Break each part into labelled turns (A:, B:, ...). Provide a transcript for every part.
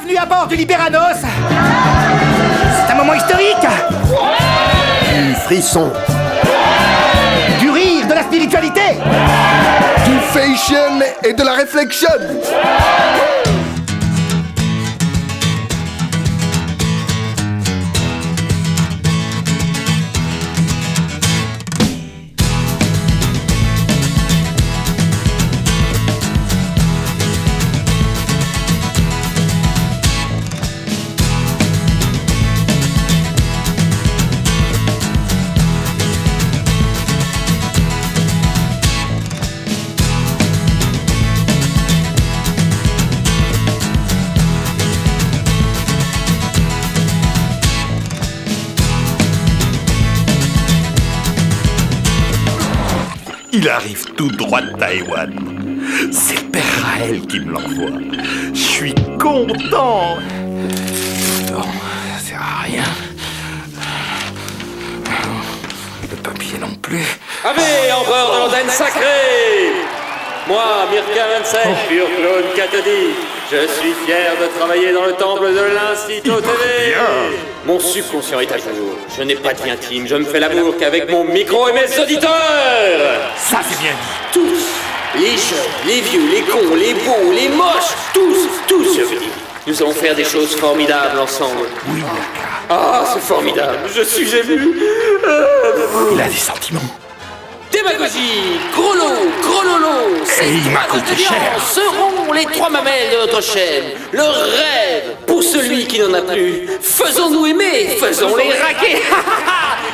A: Bienvenue à bord du Liberanos. C'est un moment historique.
B: Du frisson.
A: Du rire, de la spiritualité.
B: Du fashion et de la réflexion.
C: Il arrive tout droit de Taïwan. C'est le père Raël qui me l'envoie. Je suis content.
D: Non, ça sert à rien. Le papier non plus.
E: Avez, empereur de l'antenne sacrée! Moi, Mirka 27, pur clone cathodique, je suis fier de travailler dans le temple de l'Institut TV. Mon subconscient est à jour. Je n'ai pas de vie intime, je me fais l'amour qu'avec mon micro et mes auditeurs.
C: Ça, c'est bien dit.
E: Tous, les jeunes, les vieux, les cons, les beaux, les moches, tous, je veux dire. Nous allons faire des choses formidables ensemble.
C: Oui, Mirka.
E: Ah, c'est formidable, je suis ému.
C: Il a des sentiments.
E: Démagogie, gros lolo,
C: Et il m'a coûté cher.
E: seront les trois mamelles de notre chaîne. Le rêve pour celui qui n'en a plus. Faisons-nous aimer, faisons-les raquer.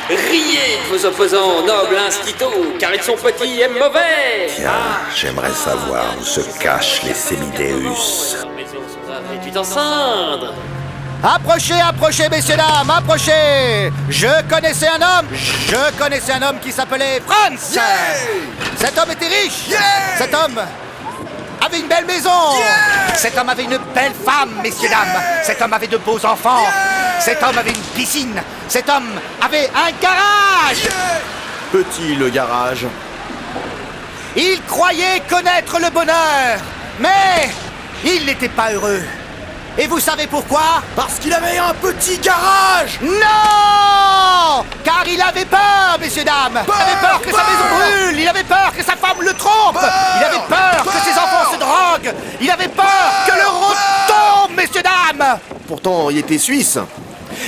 E: Riez de vos opposants, nobles instituts, car ils sont petits et mauvais.
D: Tiens, j'aimerais savoir où se cachent les Sémidéus.
E: Leurs maisons sont réduites en cendres.
A: Approchez, approchez, messieurs, dames, approchez. Je connaissais un homme qui s'appelait Franz. Cet homme était riche. Cet homme avait une belle maison. Cet homme avait une belle femme, messieurs, dames. Cet homme avait de beaux enfants. Cet homme avait une piscine. Cet homme avait un garage.
B: Petit le garage.
A: Il croyait connaître le bonheur, mais il n'était pas heureux. Et vous savez pourquoi?
B: Parce qu'il avait un petit garage.
A: Non! Car il avait peur, messieurs, dames. Il avait peur que sa maison brûle. Il avait peur que sa femme le trompe. Il avait peur que ses enfants se droguent. Il avait peur que l'euro tombe, messieurs, dames.
B: Pourtant, il était suisse.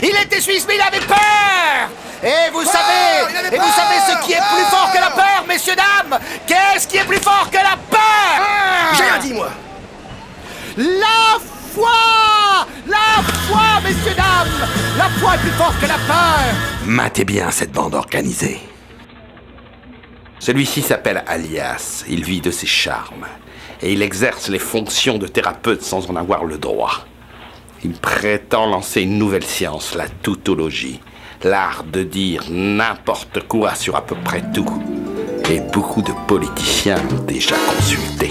A: Il était suisse, mais il avait peur. Et vous savez ce qui est plus fort que la peur, messieurs, dames? Qu'est-ce qui est plus fort que la peur?
B: J'ai rien dit, moi.
A: La foi! La foi, messieurs, dames! La foi est plus forte que la peur!
D: Matez bien cette bande organisée. Celui-ci s'appelle Alias. Il vit de ses charmes. Et il exerce les fonctions de thérapeute sans en avoir le droit. Il prétend lancer une nouvelle science, la tautologie. L'art de dire n'importe quoi sur à peu près tout. Et beaucoup de politiciens l'ont déjà consulté.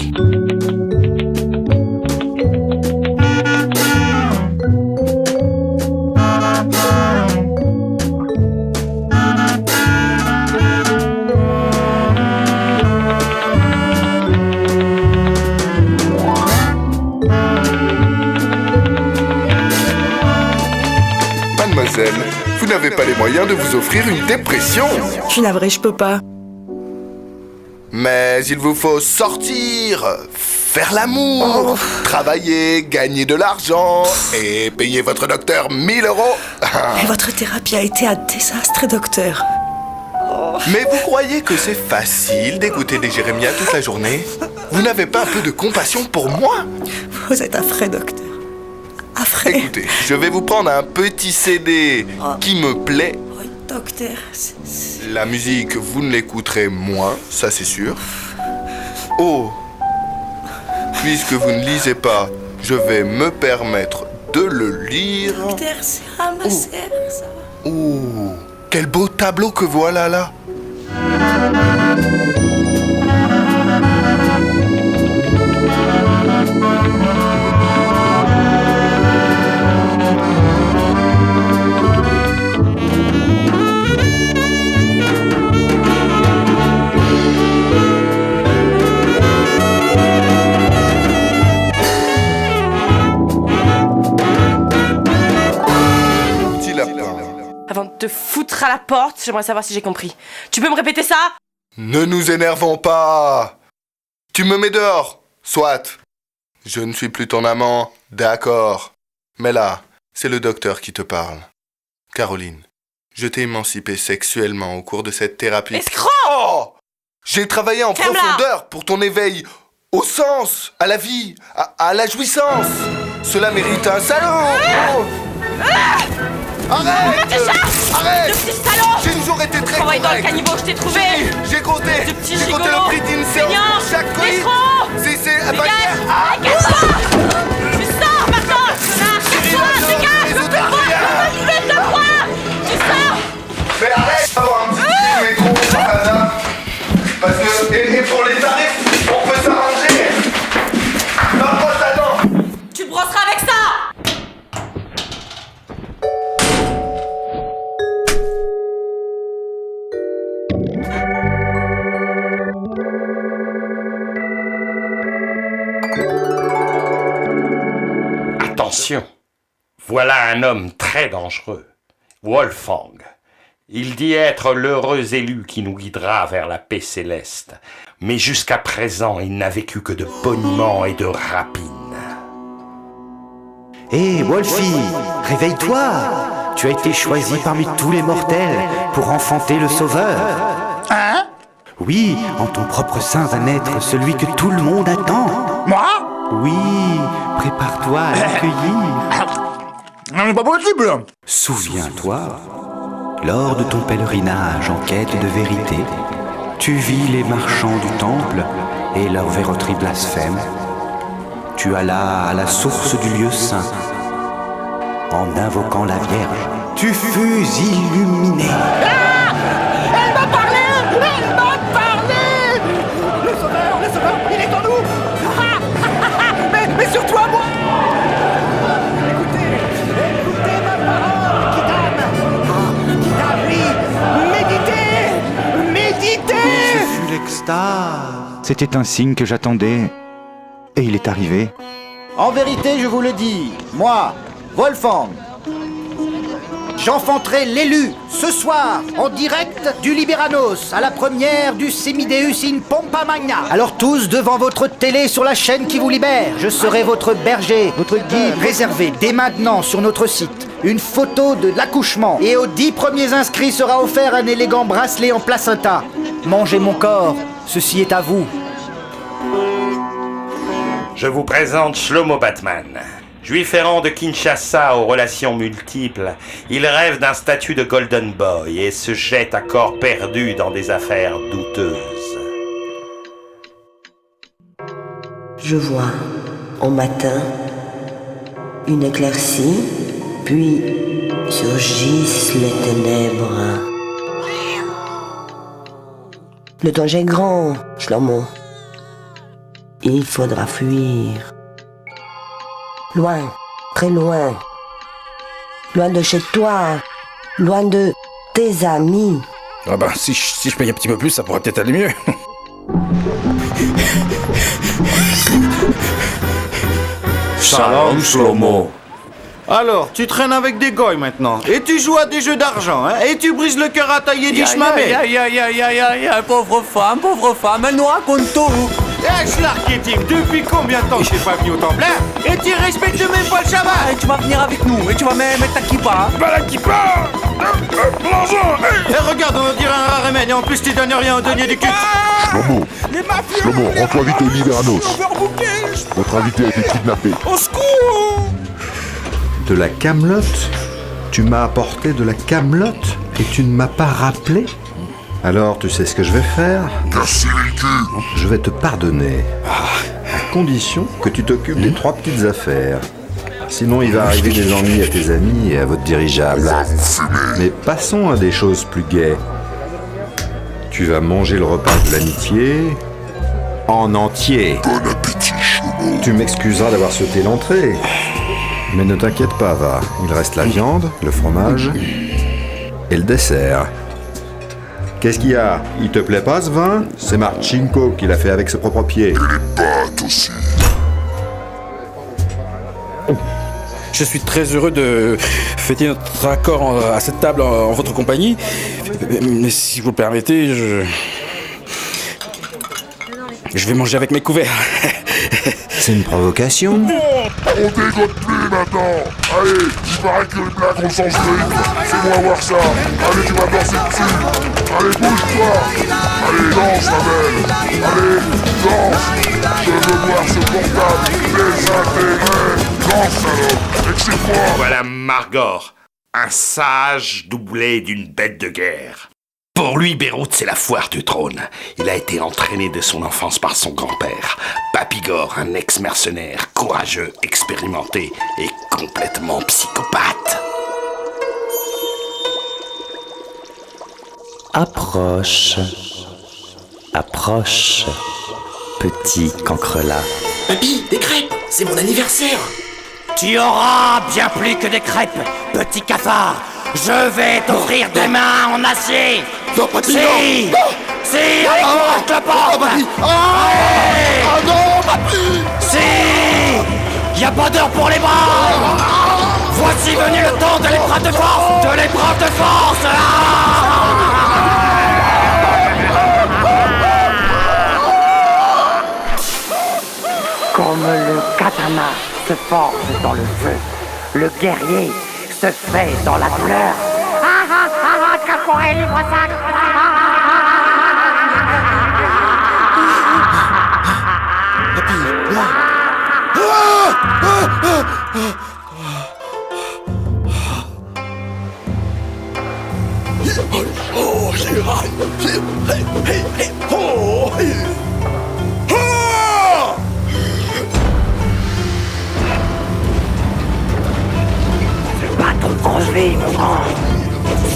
F: Mademoiselle, vous n'avez pas les moyens de vous offrir une dépression.
G: Je suis navrée, je peux pas.
F: Mais il vous faut sortir, faire l'amour, travailler, gagner de l'argent et payer votre docteur 1000 €.
G: Mais votre thérapie a été un désastre, docteur.
F: Mais vous croyez que c'est facile d'écouter des Jérémias toute la journée? Vous n'avez pas un peu de compassion pour moi?
G: Vous êtes un vrai docteur. Un vrai.
F: Écoutez, je vais vous prendre un petit CD qui me plaît.
G: Oui, docteur,
F: La musique, vous ne l'écouterez moins, ça c'est sûr. Oh, puisque vous ne lisez pas, je vais me permettre de le lire.
G: docteur, c'est un masseur, ça va.
F: Oh, quel beau tableau que voilà là.
H: te foutre à la porte. J'aimerais savoir si j'ai compris. Tu peux me répéter ça?
F: Ne nous énervons pas. Tu me mets dehors, soit. Je ne suis plus ton amant, d'accord. Mais là, c'est le docteur qui te parle. Caroline, je t'ai émancipée sexuellement au cours de cette thérapie.
H: Escroc!
F: Oh! J'ai travaillé en
H: Ferme-la!
F: profondeur pour ton éveil au sens, à la vie, à la jouissance. Cela mérite un salaud. Arrête! Arrête!
H: Le petit salaud!
F: J'ai toujours été très
H: Travaille dans le
F: correct.
H: caniveau, je t'ai trouvé!
F: J'ai compté.
H: Ce petit
F: J'ai compté
H: gigolo!
F: le prix d'une séance
H: Feignant!
F: pour chaque colis.
H: Escroc!
F: C'est à
H: Dégage!
F: barrière.
H: Dégage-toi! Tu sors maintenant! Connard! Casse-toi! Dégage! Je te vois! Je te vois! Tu sors!
F: Mais arrête d'avoir un petit peu métro, madame. Parce que, et pour les tarifs, on peut s'arranger. Ma brosse à dents.
H: Tu te brosseras avec ça!
D: Attention, voilà un homme très dangereux, Wolfgang. Il dit être l'heureux élu qui nous guidera vers la paix céleste. Mais jusqu'à présent, il n'a vécu que de boniments et de rapines.
I: Hé, Wolfie, réveille-toi! Tu as été choisi parmi tous les mortels pour enfanter le Sauveur.
A: Hein?
I: Oui, en ton propre sein va naître celui que tout le monde attend.
A: Moi?
I: Oui, prépare-toi à l'accueillir.
A: Non, c'est pas possible.
I: Souviens-toi, lors de ton pèlerinage en quête de vérité, tu vis les marchands du temple et leurs verroteries blasphèmes. Tu allas à la source du lieu saint. En invoquant la Vierge, tu fus illuminé.
A: Elle m'a parlé! Elle m'a parlé! Le sauveur, il est en nous! mais surtout à moi! Écoutez ma parole, Kidam! Kidam, oui! Méditez!
I: Ce fut l'extase. C'était un signe que j'attendais. Et il est arrivé.
A: En vérité, je vous le dis, moi, Wolfgang, j'enfanterai l'élu ce soir en direct du Liberanos à la première du Semideus in Pompa Magna. Alors tous devant votre télé sur la chaîne qui vous libère, je serai votre berger, votre guide. Réservez dès maintenant sur notre site une photo de l'accouchement et aux 10 premiers inscrits sera offert un élégant bracelet en placenta. Mangez mon corps, ceci est à vous.
D: Je vous présente Shlomo Batman. Juif errant de Kinshasa aux relations multiples, il rêve d'un statut de Golden Boy et se jette à corps perdu dans des affaires douteuses.
J: Je vois, au matin, une éclaircie, puis surgissent les ténèbres. Le danger est grand, Shlomo. Il faudra fuir. Loin, très loin. Loin de chez toi. Loin de tes amis.
K: Ah bah, si je paye un petit peu plus, ça pourrait peut-être aller mieux.
L: Shalom Shlomo. Alors, tu traînes avec des goys maintenant, et tu joues à des jeux d'argent, hein, et tu brises le cœur à ta Yiddish mamé.
M: Pauvre femme, elle nous raconte tout.
L: Eh, Schlarketing, depuis combien de temps je suis pas venu au temple, hein, et tu respectes même pas le Shabbat.
M: Et tu vas venir avec nous, et tu vas mettre ta kippa.
L: Pas la kippa. Et regarde, on dirait un rare remède, et en plus tu donnes rien au denier du cul.
B: Shlomo, rends-toi vite au Liberanos. Notre invité a été kidnappé.
L: Au secours!
N: De la camelote? Tu m'as apporté de la camelote et tu ne m'as pas rappelé? Alors, tu sais ce que je vais faire?
B: Casser les culs.
N: Je vais te pardonner, à condition que tu t'occupes des 3 petites affaires. Sinon, il va arriver des ennuis à tes amis et à votre dirigeable. Mais passons à des choses plus gaies. Tu vas manger le repas de l'amitié en entier.
B: Bon appétit, Shlomo.
N: Tu m'excuseras d'avoir sauté l'entrée. Mais ne t'inquiète pas, va. Il reste la viande, le fromage et le dessert. Qu'est-ce qu'il y a? Il te plaît pas ce vin? C'est Marchinko qui l'a fait avec ses propres pieds.
B: Et les pâtes aussi.
K: Je suis très heureux de fêter notre accord à cette table en votre compagnie. Mais si vous le permettez, je vais manger avec mes couverts.
N: C'est une provocation.
B: On dégote plus maintenant. Allez, il paraît que les blagues ont le sens de rythme. Fais-moi voir ça. Allez, tu vas danser dessus. Allez, bouge-toi. Allez, danse, ma belle. Allez, danse. Je veux voir ce portable désintégré. Danse alors. Excite-moi.
C: Voilà Margor, un sage doublé d'une bête de guerre. Pour lui, Beyrouth, c'est la foire du trône. Il a été entraîné de son enfance par son grand-père, Papigor, un ex-mercenaire, courageux, expérimenté et complètement psychopathe.
I: Approche, approche, petit cancrelat.
M: Papy, des crêpes, c'est mon anniversaire.
O: Tu auras bien plus que des crêpes, petit cafard. Je vais t'offrir des mains en acier.
B: Non, papy,
O: si,
B: non.
O: Si, allez, courage, la porte.
B: Papy.
O: Allez.
B: Non, papy.
O: Si, y a pas d'heure pour les bras. Voici venu le temps de l'épreuve de force. De l'épreuve de force.
P: Comme le katana se forge dans le feu, le guerrier se fait dans la douleur.
H: Caporet, livre-sac.
B: Oh, j'ai raille. Oh,
P: Se battre ou crever, mon grand.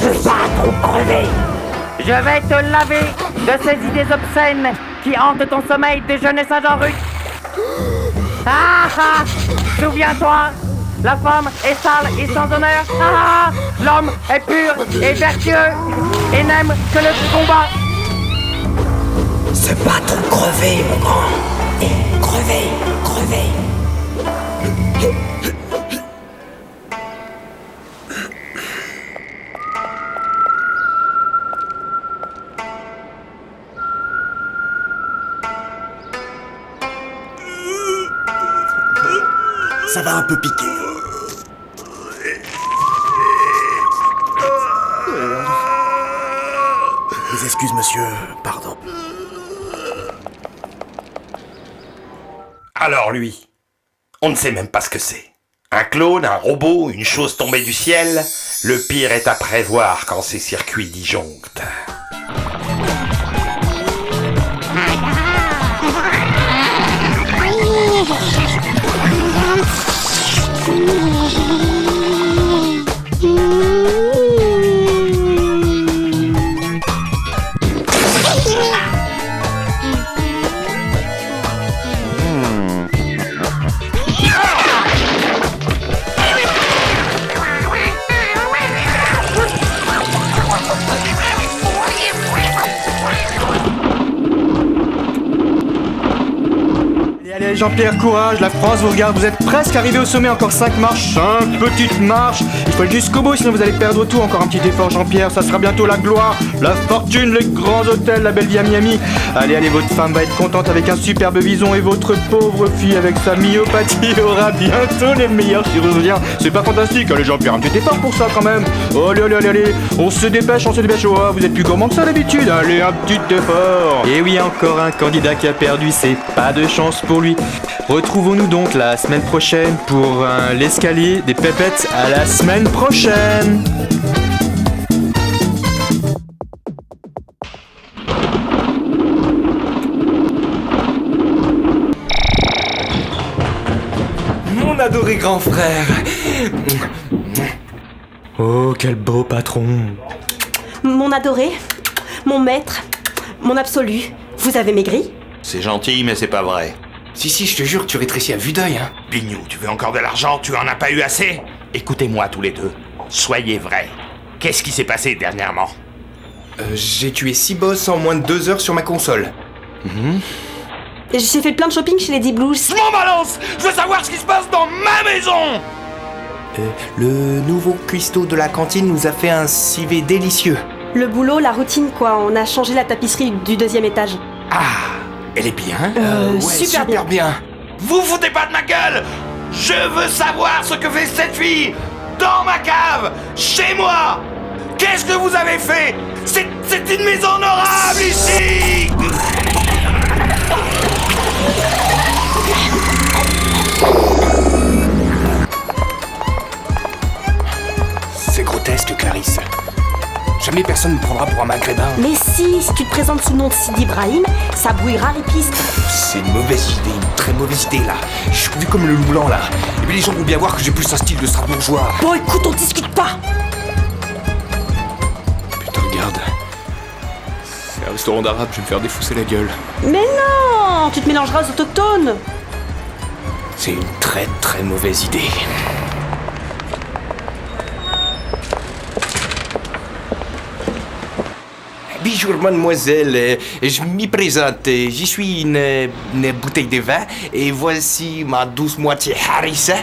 P: Se battre ou crever.
H: Je vais te laver de ces idées obscènes qui hantent ton sommeil de jeune Saint-Jean-Ruc. Souviens-toi, la femme est sale et sans honneur. L'homme est pur et vertueux et n'aime que le combat.
P: Se battre ou crever, mon grand. Et crever, crever.
M: Ça va un peu piquer. Mes excuses, monsieur. Pardon.
C: Alors lui, on ne sait même pas ce que c'est. Un clone, un robot, une chose tombée du ciel. Le pire est à prévoir quand ces circuits disjonctent.
Q: Allez Jean-Pierre, courage, la France vous regarde, vous êtes presque arrivé au sommet, encore 5 marches, 5 petites marches. Il faut aller jusqu'au bout, sinon vous allez perdre tout. Encore un petit effort Jean-Pierre, ça sera bientôt la gloire, la fortune, les grands hôtels, la belle vie à Miami. Allez, allez, votre femme va être contente avec un superbe bison et votre pauvre fille avec sa myopathie aura bientôt les meilleurs chirurgiens. C'est pas fantastique, allez Jean-Pierre, un petit effort pour ça quand même. Oh, allez, allez, allez, allez, on se dépêche, oh, vous êtes plus gourmand que ça d'habitude. Allez, un petit effort. Et oui, encore un candidat qui a perdu, c'est pas de chance pour lui. Retrouvons-nous donc la semaine prochaine pour l'escalier des pépettes. À la semaine prochaine.
R: Mon adoré grand frère.
Q: Oh, quel beau patron.
G: Mon adoré, mon maître, mon absolu, vous avez maigri?
C: C'est gentil, mais c'est pas vrai.
R: Si, je te jure, tu rétrécis à vue d'œil, hein.
C: Bignou, tu veux encore de l'argent? Tu en as pas eu assez? Écoutez-moi tous les deux. Soyez vrais. Qu'est-ce qui s'est passé dernièrement?
R: J'ai tué 6 boss en moins de 2 heures sur ma console.
G: J'ai fait plein de shopping chez Lady Blues.
C: Je m'en balance! Je veux savoir ce qui se passe dans ma maison!
R: Le nouveau cuistot de la cantine nous a fait un civet délicieux.
G: Le boulot, la routine, quoi. On a changé la tapisserie du 2e étage.
R: Ah, elle est bien.
G: Ouais, super bien.
C: Vous foutez pas de ma gueule! Je veux savoir ce que fait cette fille dans ma cave, chez moi! Qu'est-ce que vous avez fait? C'est une maison honorable ici!
R: C'est grotesque, Clarisse. Jamais personne ne me prendra pour un maghrébin.
G: Mais si tu te présentes sous le nom de Sidi Ibrahim, ça brouillera les pistes.
R: C'est une mauvaise idée, une très mauvaise idée, là. Je suis vu comme le loup blanc, là. Et puis les gens vont bien voir que j'ai plus un style de strasbourgeois.
G: Bon, écoute, on discute pas.
R: Putain, regarde. C'est un restaurant d'arabe, je vais me faire défousser la gueule.
G: Mais non, tu te mélangeras aux autochtones.
R: C'est une très très mauvaise idée. Bonjour mademoiselle, je m'y présente, je suis une bouteille de vin et voici ma douce moitié Harissa.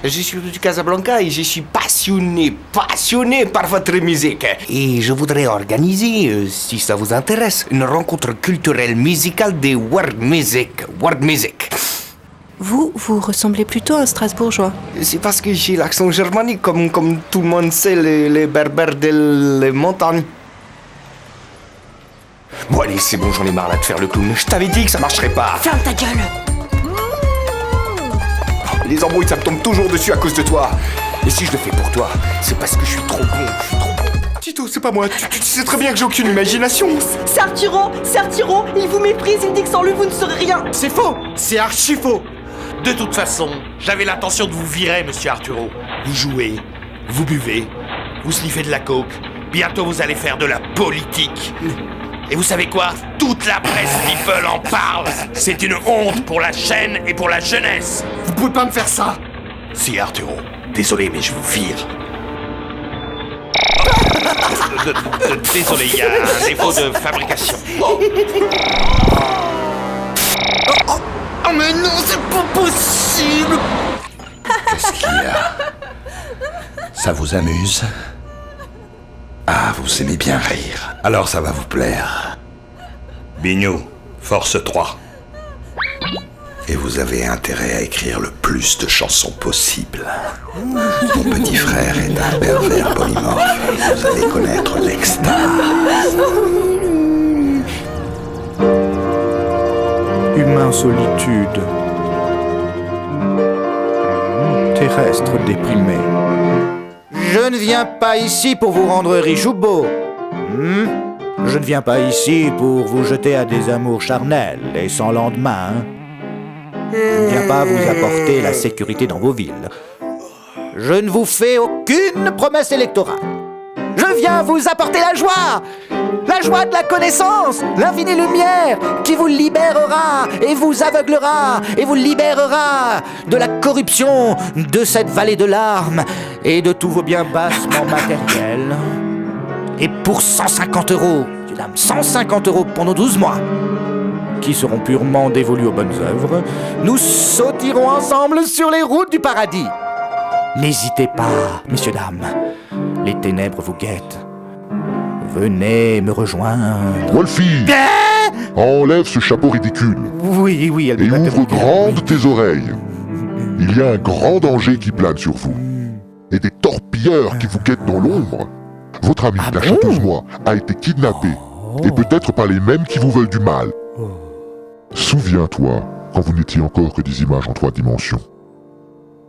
R: Je suis du Casablanca et je suis passionné par votre musique. Et je voudrais organiser, si ça vous intéresse, une rencontre culturelle musicale de world music.
S: Vous ressemblez plutôt à un Strasbourgeois.
R: C'est parce que j'ai l'accent germanique, comme tout le monde sait, les berbères des montagnes. Bon allez, c'est bon, j'en ai marre là de faire le clown. Je t'avais dit que ça marcherait pas.
G: Ferme ta gueule.
R: Les embrouilles, ça me tombe toujours dessus à cause de toi. Et si je le fais pour toi, c'est parce que je suis trop bon. Tito, c'est pas moi. Tu sais très bien que j'ai aucune imagination.
G: C'est Arturo, il vous méprise, il dit que sans lui vous ne serez rien.
Q: C'est faux. C'est archi faux.
C: De toute façon, j'avais l'intention de vous virer, monsieur Arturo. Vous jouez, vous buvez, vous sniffez de la coke. Bientôt vous allez faire de la politique. Et vous savez quoi? Toute la presse people en parle. C'est une honte pour la chaîne et pour la jeunesse.
Q: Vous pouvez pas me faire ça.
C: Si, Arturo. Désolé, mais je vous vire. Désolé, il y a un défaut de fabrication.
Q: Oh mais non, c'est pas possible.
D: Qu'est-ce qu'il y a? Ça vous amuse? Ah, vous aimez bien rire. Alors ça va vous plaire. Bignou, force 3. Et vous avez intérêt à écrire le plus de chansons possible. Mon petit frère est un pervers polymorphe. Vous allez connaître l'extase.
T: Humain solitude. Terrestre déprimé.
A: Je ne viens pas ici pour vous rendre riche ou beau. Je ne viens pas ici pour vous jeter à des amours charnels et sans lendemain. Je ne viens pas vous apporter la sécurité dans vos villes. Je ne vous fais aucune promesse électorale. Je viens vous apporter la joie de la connaissance, l'infinie lumière qui vous libérera et vous aveuglera et vous libérera de la corruption de cette vallée de larmes et de tous vos biens bassements matériels. Et pour 150 €, mesdames, 150 € pendant 12 mois, qui seront purement dévolus aux bonnes œuvres, nous sauterons ensemble sur les routes du paradis. N'hésitez pas, messieurs, dames, les ténèbres vous guettent. Venez me rejoindre.
B: Wolfie, enlève ce chapeau ridicule.
A: Oui, elle
B: et ouvre grandes tes oreilles. Il y a un grand danger qui plane sur vous. Et des torpilleurs qui vous guettent dans l'ombre. Votre ami, la chanteuse Moi, a été kidnappée. Et peut-être par les mêmes qui vous veulent du mal. Souviens-toi, quand vous n'étiez encore que des images en 3 dimensions.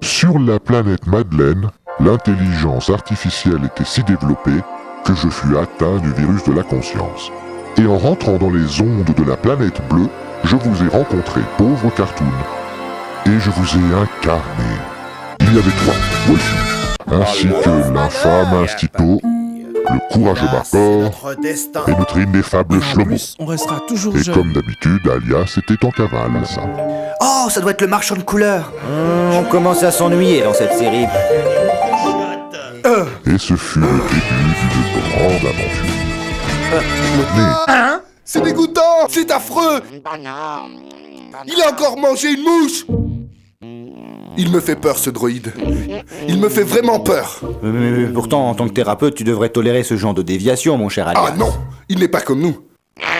B: Sur la planète Madeleine, l'intelligence artificielle était si développée que je fus atteint du virus de la conscience. Et en rentrant dans les ondes de la planète bleue, je vous ai rencontré, pauvre cartoon. Et je vous ai incarné. Il y avait toi, Wolfie, ainsi que l'infâme Instito, le courageux Marcor et notre ineffable Shlomo.
K: On restera toujours
B: Et
K: jeune.
B: comme d'habitude, Alias était en cavale à ça.
A: Oh, ça doit être le marchand de couleurs. On commence à s'ennuyer dans cette série.
B: Et ce fut le début d'une grande aventure.
F: Hein? C'est dégoûtant! C'est affreux! Il a encore mangé une mouche! Il me fait peur, ce droïde. Il me fait vraiment peur.
T: Mais pourtant, en tant que thérapeute, tu devrais tolérer ce genre de déviation, mon cher Alias.
F: Ah non, il n'est pas comme nous.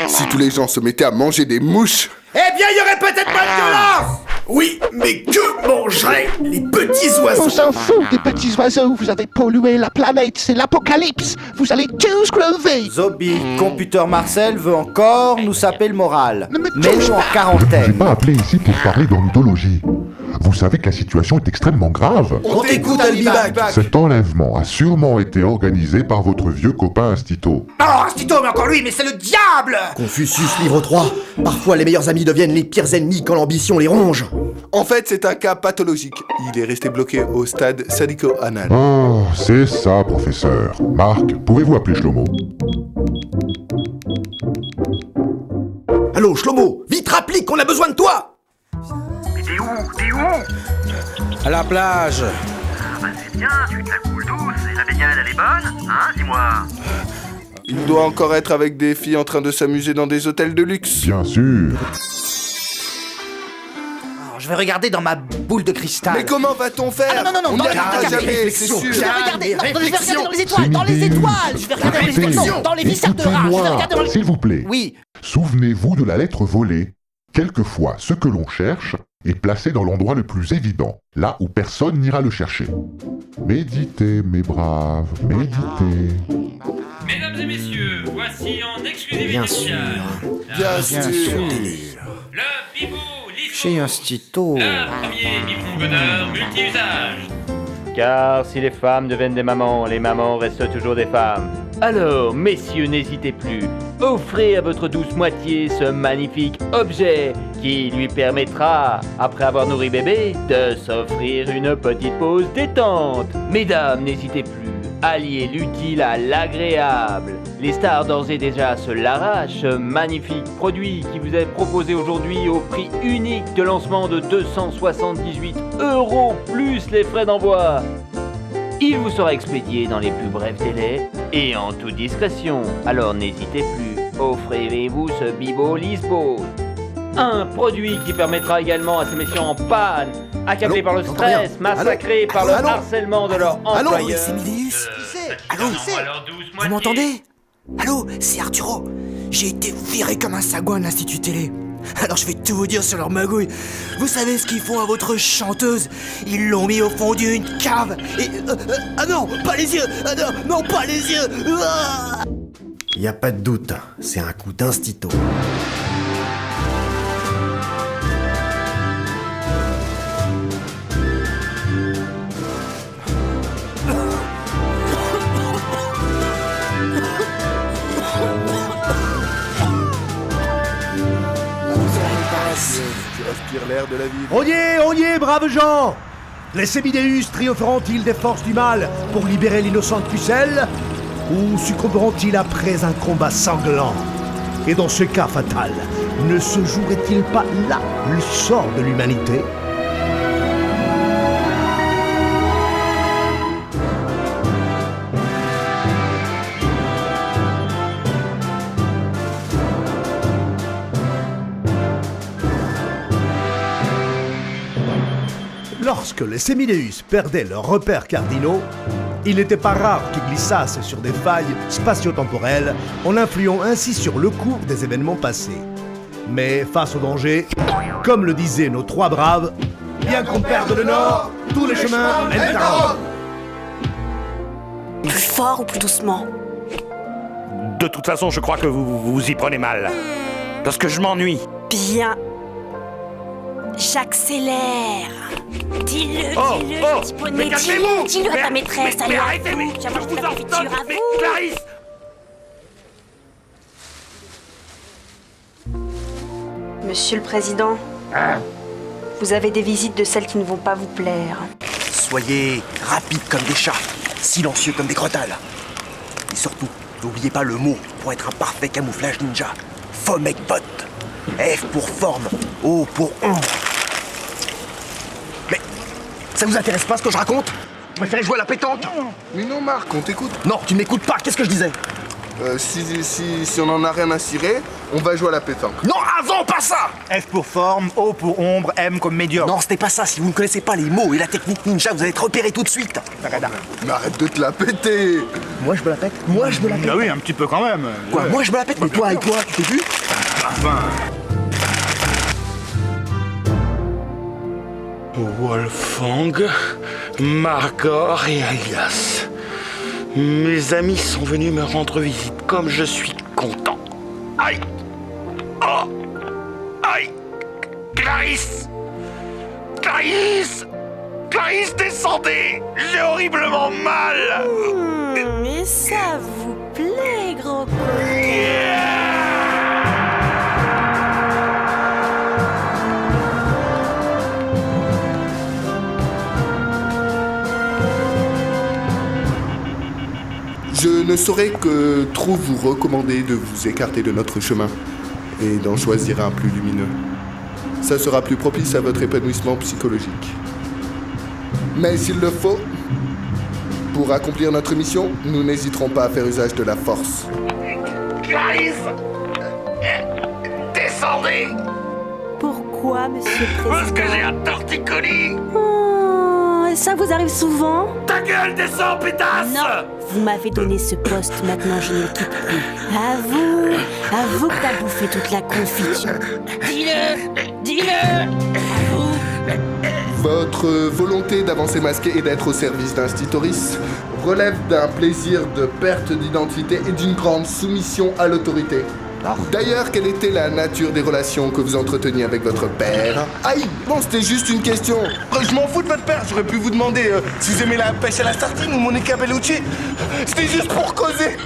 F: Si tous les gens se mettaient à manger des mouches...
A: Eh bien, il y aurait peut-être pas de violence.
O: Oui, mais que mangeraient les petits oiseaux?
U: On s'en fout des petits oiseaux, vous avez pollué la planète, c'est l'apocalypse, vous allez tous crever.
A: Zobi, Computer Marcel veut encore nous saper le moral. Mets-nous en quarantaine.
B: J'ai pas appelé ici pour parler d'ornithologie. Vous savez que la situation est extrêmement grave.
O: On t'écoute, Albibac.
B: Cet enlèvement a sûrement été organisé par votre vieux copain Astito.
A: Oh, Astito, mais encore lui, mais c'est le diable.
O: Confucius, livre 3. Parfois, les meilleurs amis deviennent les pires ennemis quand l'ambition les ronge.
F: En fait, c'est un cas pathologique. Il est resté bloqué au stade sadico-anal.
B: Oh, c'est ça, professeur. Marc, pouvez-vous appeler Shlomo?
O: Allô, Shlomo, vite rapplique, on a besoin de toi.
V: T'es où
K: À la plage.
V: Ah bah c'est bien, tu te la coules douce, et la baignade elle est bonne, hein, dis-moi.
F: Il doit encore être avec des filles en train de s'amuser dans des hôtels de luxe.
B: Bien sûr.
A: Alors, je vais regarder dans ma boule de cristal.
F: Mais comment va-t-on faire?
A: Ah, non,
F: On n'y arrivera jamais, c'est sûr.
A: Je vais regarder, non, je vais regarder dans les étoiles, dans les étoiles. Je vais regarder dans les étoiles, non, dans les viscères de rats. Je vais regarder dans les...
B: S'il vous plaît.
A: Oui.
B: Souvenez-vous de la lettre volée. Quelquefois, ce que l'on cherche est placé dans l'endroit le plus évident, là où personne n'ira le chercher. Méditez, mes braves, méditez.
W: Mesdames et messieurs, voici en exclusivité
A: Bien sûr.
F: Bien sûr.
W: le Bibou
A: Chez Astito.
W: le premier micro-godeur multi-usage.
E: Car si les femmes deviennent des mamans, les mamans restent toujours des femmes. Alors, messieurs, n'hésitez plus. Offrez à votre douce moitié ce magnifique objet qui lui permettra, après avoir nourri bébé, de s'offrir une petite pause détente. Mesdames, n'hésitez plus. Alliez l'utile à l'agréable. Les stars d'ores et déjà se l'arrachent. Ce magnifique produit qui vous est proposé aujourd'hui au prix unique de lancement de 278 € plus les frais d'envoi. Il vous sera expédié dans les plus brefs délais et en toute discrétion. Alors n'hésitez plus. Offrez-vous ce Bibo Lisbo. Un produit qui permettra également à ces messieurs en panne, accablés par le stress, massacrés par le harcèlement de leur employeur.
O: Allô, c'est Mideus. Allô, vous m'entendez? Allô, c'est Arturo. J'ai été viré comme un sagouin de l'Institut Télé. Alors je vais tout vous dire sur leur magouille. Vous savez ce qu'ils font à votre chanteuse? Ils l'ont mis au fond d'une cave et... ah non, pas les yeux. Ah non, pas les yeux. Ah.
X: Y a pas de doute, c'est un coup d'instito.
F: Tu respires l'air de la vie.
Y: On y est, braves gens! Les Sémidéus triompheront-ils des forces du mal pour libérer l'innocente pucelle? Ou succomberont-ils après un combat sanglant? Et dans ce cas fatal, ne se jouerait-il pas là le sort de l'humanité? Lorsque les Sémidéus perdaient leurs repères cardinaux, il n'était pas rare qu'ils glissassent sur des failles spatio-temporelles en influant ainsi sur le cours des événements passés. Mais face au danger, comme le disaient nos trois braves, bien qu'on perde le nord, tous les chemins mènent à Rome.
G: Plus fort ou plus doucement?
C: De toute façon, je crois que vous y prenez mal. Parce que je m'ennuie.
G: Bien. J'accélère. Dis-le, petit poney, dis-le à ta maîtresse, allez à vous, j'avance ta confiture à vous.
C: Clarisse!
G: Monsieur le Président, vous avez des visites de celles qui ne vont pas vous plaire.
X: Soyez rapides comme des chats, silencieux comme des crotales. Et surtout, n'oubliez pas le mot pour être un parfait camouflage ninja. Fomekbot. F pour forme, O pour ombre. Mais ça vous intéresse pas ce que je raconte? Vous préférez jouer à la pétanque?
F: Mais non, Marc, on t'écoute.
X: Non, tu ne m'écoutes pas, qu'est-ce que je disais?
F: Si on en a rien à cirer, on va jouer à la pétanque.
X: Non, avant, pas ça!
U: F pour forme, O pour ombre, M comme médium.
X: Non, c'était pas ça. Si vous ne connaissez pas les mots et la technique ninja, vous allez être repéré tout de suite.
F: Mais arrête de te la péter.
X: Moi, je me la pète. Moi, je me la pète.
U: Ah oui, un petit peu quand même.
X: Quoi, moi, je me la pète, mais toi, et toi, tu t'es vu?
U: Enfin...
C: Wolfgang, Margor et Alias. Mes amis sont venus me rendre visite, comme je suis content. Aïe! Oh! Aïe! Clarisse! Clarisse! Clarisse, descendez! J'ai horriblement mal!
G: Mais ça vous plaît, gros coquin?
F: Je ne saurais que trop vous recommander de vous écarter de notre chemin et d'en choisir un plus lumineux. Ça sera plus propice à votre épanouissement psychologique. Mais s'il le faut, pour accomplir notre mission, nous n'hésiterons pas à faire usage de la force.
C: Clarisse! Descendez!
G: Pourquoi, monsieur le président?
C: Parce que j'ai un torticolis!
G: Oh, ça vous arrive souvent?
C: Ta gueule, descends, pétasse!
G: Non! Vous m'avez donné ce poste, maintenant je ne le quitte plus. Avoue que t'as bouffé toute la confiture. Dis-le! Avoue!
F: Votre volonté d'avancer masqué et d'être au service d'Institoris relève d'un plaisir de perte d'identité et d'une grande soumission à l'autorité. D'ailleurs, quelle était la nature des relations que vous entreteniez avec votre père? Aïe! Bon, c'était juste une question.
X: Je m'en fous de votre père. J'aurais pu vous demander si vous aimez la pêche à la sardine ou Monica Bellucci. C'était juste pour causer.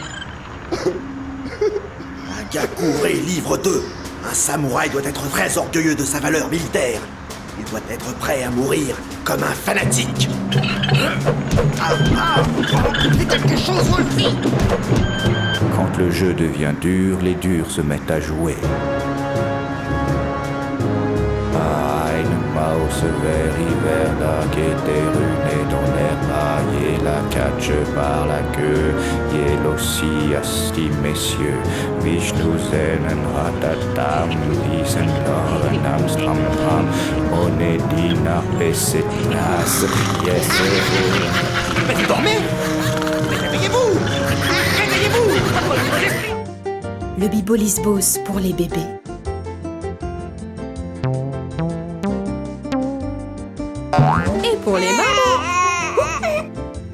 U: Hagakure, livre 2. Un samouraï doit être très orgueilleux de sa valeur militaire. Il doit être prêt à mourir comme un fanatique. Fais quelque chose, Wolfie!
H: Quand le jeu devient dur, les durs se mettent à jouer. Eine Maus verda qui runé dans l'herbe, et la catche par la queue, yel aussi asti messieurs, Vishnu zenen ratatam, isen lorenam stram tram, monedina peset nas, yes.
U: Mais vous dormez? Mais réveillez-vous! Réveillez-vous!
S: Le Bibo Lisbos pour les bébés.
G: Et pour les mamans.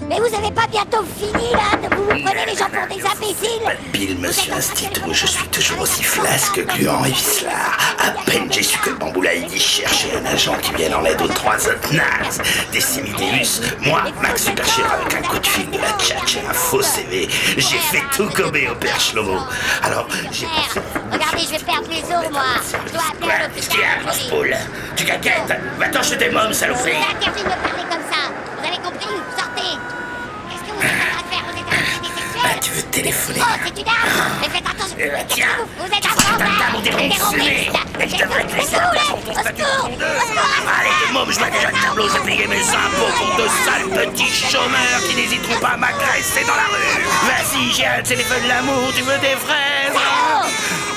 G: Mais vous avez pas bientôt fini là? Vous prenez les gens pour des imbéciles?
D: Bill, monsieur Institut, je suis toujours aussi flasque, gluant et vicelard. À peine j'ai su que le Bamboulaïdi cherchait un agent qui vienne en aide aux 3 autres nazes. Des Simideus, moi, Max Supercher avec un coup de fil de la tchatch et un faux CV. J'ai fait tout gober au père Shlomo. Alors, j'ai pensé...
G: Regardez, je vais perdre les os, moi. Je dois appeler à l'hôpital.
D: Qu'est-ce qu'il y a, grosse poule? Tu caquettes? Va-t'en chez tes mômes, saloperie.
G: C'est interdit de me parler comme ça. Vous avez compris? Sortez. Qu'est-ce que vous êtes en train de faire? Vous êtes un activité sexuelle?
D: Ah, tu veux te téléphoner?
G: Oh, c'est une arme. Mais faites attention.
D: Tiens,
G: vous êtes un scandale. Des terroristes.
D: Je devrais te laisser
G: Au secours.
D: Allez, tes mômes, je vois déjà le tableau, j'ai payé mes impôts pour de sales petits chômeurs qui n'hésiteront pas à m'agresser dans la rue. Vas-y, j'ai un téléphone de l'amour, tu veux des fraises?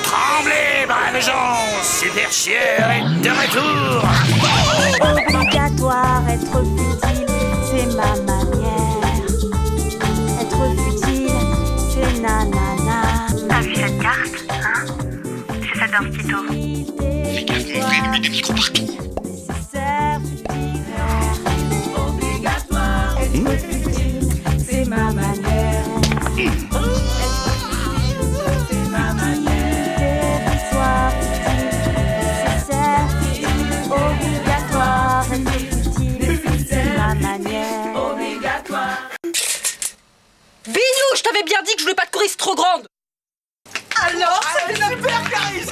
D: Tremblez, braves gens, Super Chieur est de retour.
G: Obligatoire, être futile, c'est ma manière. Être futile, c'est nanana.
V: T'as vu cette carte, hein? C'est celle d'Instito.
D: Fais gaffe, mon frère, il met des micros partout.
G: Obligatoire, être futile, c'est ma manière. C'est ma manière. Soir futile, nécessaire, obligatoire, être futile, c'est ma manière. Obligatoire.
I: Bisous, je t'avais bien dit que je voulais pas te courir trop grande.
U: Alors, c'était super, Clarisse!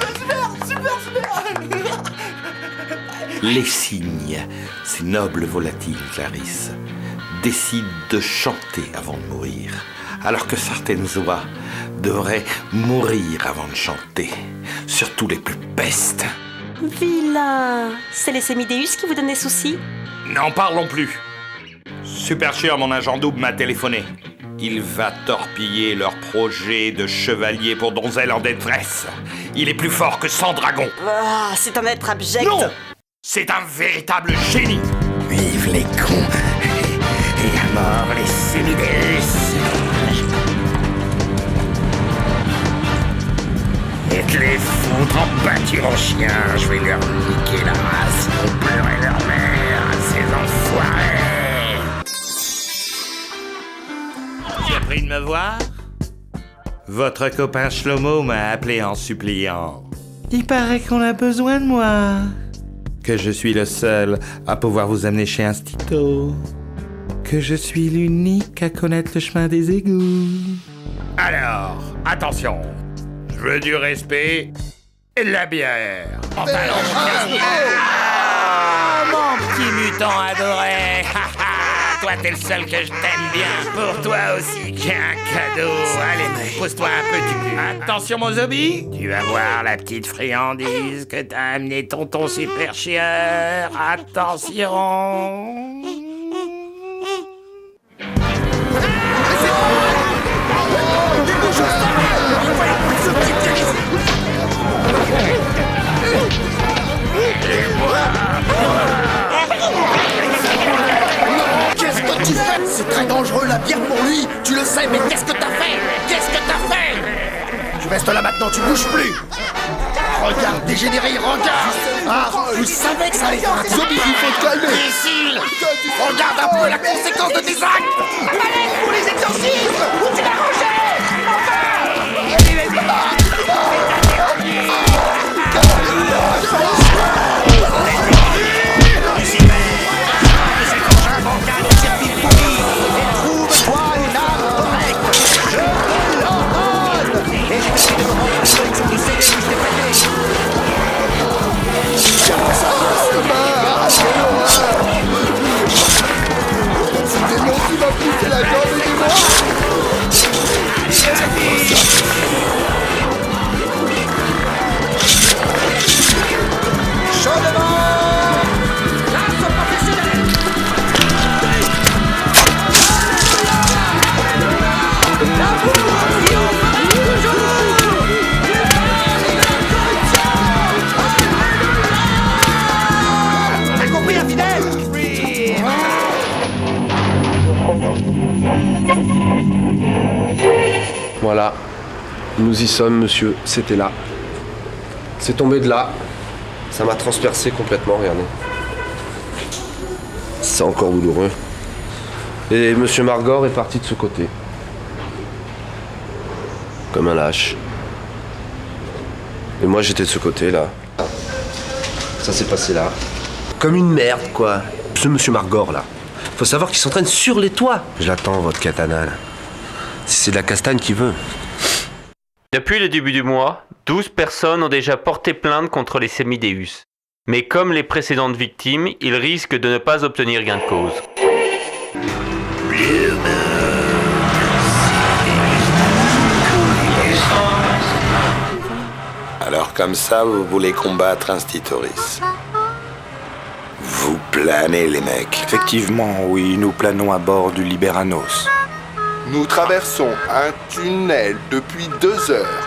U: Super!
D: Les cygnes, ces nobles volatiles, Clarisse, décident de chanter avant de mourir, alors que certaines oies devraient mourir avant de chanter, surtout les plus pestes.
G: Vilain. C'est les Semideus qui vous donnent des soucis?
C: N'en parlons plus. Super Chieur, mon agent double, m'a téléphoné.
D: Il va torpiller leur projet de chevalier pour donzelle en détresse. Il est plus fort que 100 dragons.
G: Ah, c'est un être abject.
D: Non! C'est un véritable génie.
U: Vive les cons et à mort les Sémideus. Et que les foutre en pâture en chien, je vais leur niquer la race, ils vont pleurer leur mère, ces enfoirés.
D: Tu as pris de me voir? Votre copain Shlomo m'a appelé en suppliant. Il paraît qu'on a besoin de moi. Que je suis le seul à pouvoir vous amener chez Instito. Que je suis l'unique à connaître le chemin des égouts. Alors, attention. Je veux du respect et de la bière. Pantalon. Mon petit mutant adoré. Toi, t'es le seul que je t'aime bien. Pour toi aussi, j'ai un cadeau. Allez, pose-toi un peu du cul. Attention, mon zombie. Tu vas voir la petite friandise que t'as amené tonton super chieur. Attention.
U: Qu'est-ce que tu fais? C'est très dangereux la bière pour lui. Tu le sais, mais qu'est-ce que t'as fait? Qu'est-ce que t'as fait? Tu restes là maintenant, tu bouges plus. Regarde, dégénéré, regarde. Ah, vous savez que ça allait faire un zombie. Il faut te calmer. Imbécile. Regarde un peu la conséquence de tes actes. Allez, pour les exorcismes. Où tu l'as rangé?
J: Voilà, nous y sommes, monsieur, c'était là. C'est tombé de là. Ça m'a transpercé complètement, regardez. C'est encore douloureux. Et monsieur Margor est parti de ce côté. Comme un lâche. Et moi j'étais de ce côté, là. Ça s'est passé là. Comme une merde, quoi. Ce monsieur Margor, là. Faut savoir qu'il s'entraîne sur les toits. Je l'attends, votre katana, là. Si c'est de la castagne qu'il veut.
E: Depuis le début du mois, 12 personnes ont déjà porté plainte contre les Sémideus. Mais comme les précédentes victimes, ils risquent de ne pas obtenir gain de cause.
C: Alors comme ça, vous voulez combattre Institoris? Vous planez, les mecs.
H: Effectivement, oui, nous planons à bord du Liberanos.
F: Nous traversons un tunnel depuis 2 heures.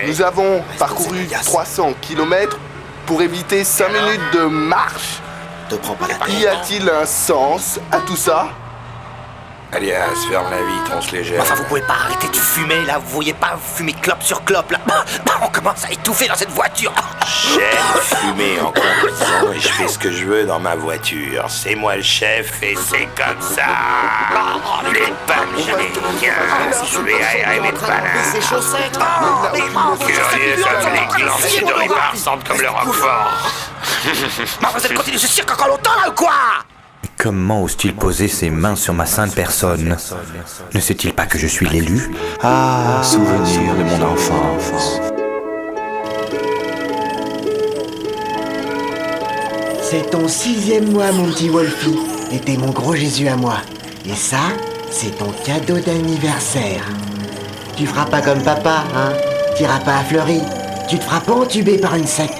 F: Nous avons parcouru 300 km pour éviter 5 minutes de marche.
U: Te prends pas la tête.
F: Y a-t-il un sens à tout ça?
C: Alias, ferme la vitre, on se les gère.
U: Enfin, vous pouvez pas arrêter de fumer, là. Vous voyez pas fumer clope sur clope, là. On commence à étouffer dans cette voiture.
C: J'aime fumer en conduisant et je fais ce que je veux dans ma voiture. C'est moi le chef et c'est comme ça. Les pannes américains, je vais aérer mes pannes.
U: Ses chaussettes.
C: Curieux comme les glands de Doribar sentent comme le Roquefort.
U: Vous allez continuer ce cirque encore longtemps, là, ou quoi?
H: Comment ose-t-il poser ses mains sur ma sainte personne? Ne sait-il pas que je suis l'élu? Ah, souvenir de mon enfance.
L: C'est ton 6e mois, mon petit Wolfie. Et t'es mon gros Jésus à moi. Et ça, c'est ton cadeau d'anniversaire. Tu feras pas comme papa, hein? T'iras pas à Fleury. Tu te feras pas entuber par une secte.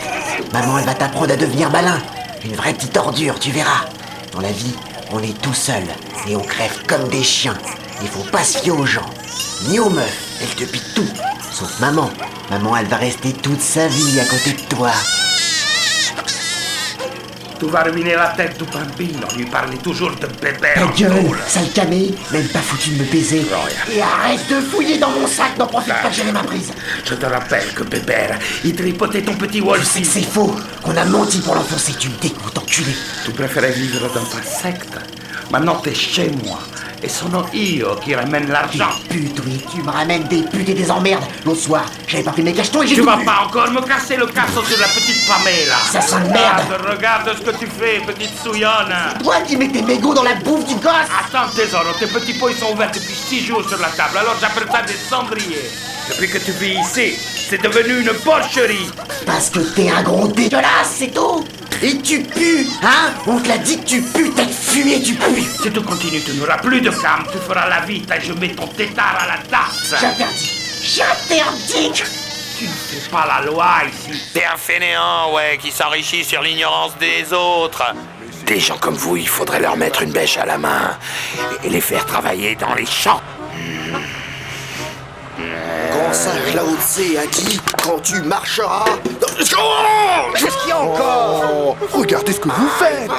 L: Maman, elle va t'apprendre à devenir malin. Une vraie petite ordure, tu verras. Dans la vie, on est tout seul et on crève comme des chiens. Il faut pas se fier aux gens, ni aux meufs. Elles te piquent tout, sauf maman. Maman, elle va rester toute sa vie à côté de toi.
C: Tu vas ruiner la tête du bambino, lui parler toujours de bébé.
L: Ta gueule, sale camé, même pas foutu de me baiser. Et arrête de fouiller dans mon sac, n'en profite pas que j'avais ma prise.
C: Je te rappelle que Bébert, il tripotait ton petit Wolf.
L: Je sais que c'est faux, qu'on a menti pour l'enfoncer, tu me dégoûtes, enculé.
C: Tu préférais vivre dans ta secte. Maintenant t'es chez moi. Et sono io qui ramène l'argent.
L: Des putes, oui, tu me ramènes des putes et des emmerdes. L'autre soir, j'avais pas pris mes cachetons et j'ai
C: Tu
L: tout
C: vas
L: bu.
C: pas encore me casser le casseau sur la petite Pamela.
L: Ça sent de merde.
C: Regarde ce que tu fais, petite souillonne.
L: Toi qui mets tes mégots dans la bouffe du gosse.
C: Attends, tesoro, tes petits pots ils sont ouverts depuis 6 jours sur la table, alors j'appelle ça des cendriers. Depuis que tu vis ici, c'est devenu une porcherie.
L: Parce que t'es un gros dégueulasse, c'est tout. Et tu pues, hein? On te l'a dit que tu pues, t'as fumé, tu pues.
C: Si tu continues, tu n'auras plus de femme, tu feras la vite et je mets ton tétard à la tasse.
L: J'interdis.
C: Tu ne fais pas la loi ici.
D: T'es un fainéant, ouais, qui s'enrichit sur l'ignorance des autres. Des gens comme vous, il faudrait leur mettre une bêche à la main et les faire travailler dans les champs.
U: Grand sage Lao Tse a dit, quand tu marcheras...
A: Qu'est-ce qu'il y a encore?
U: Regardez ce que vous faites.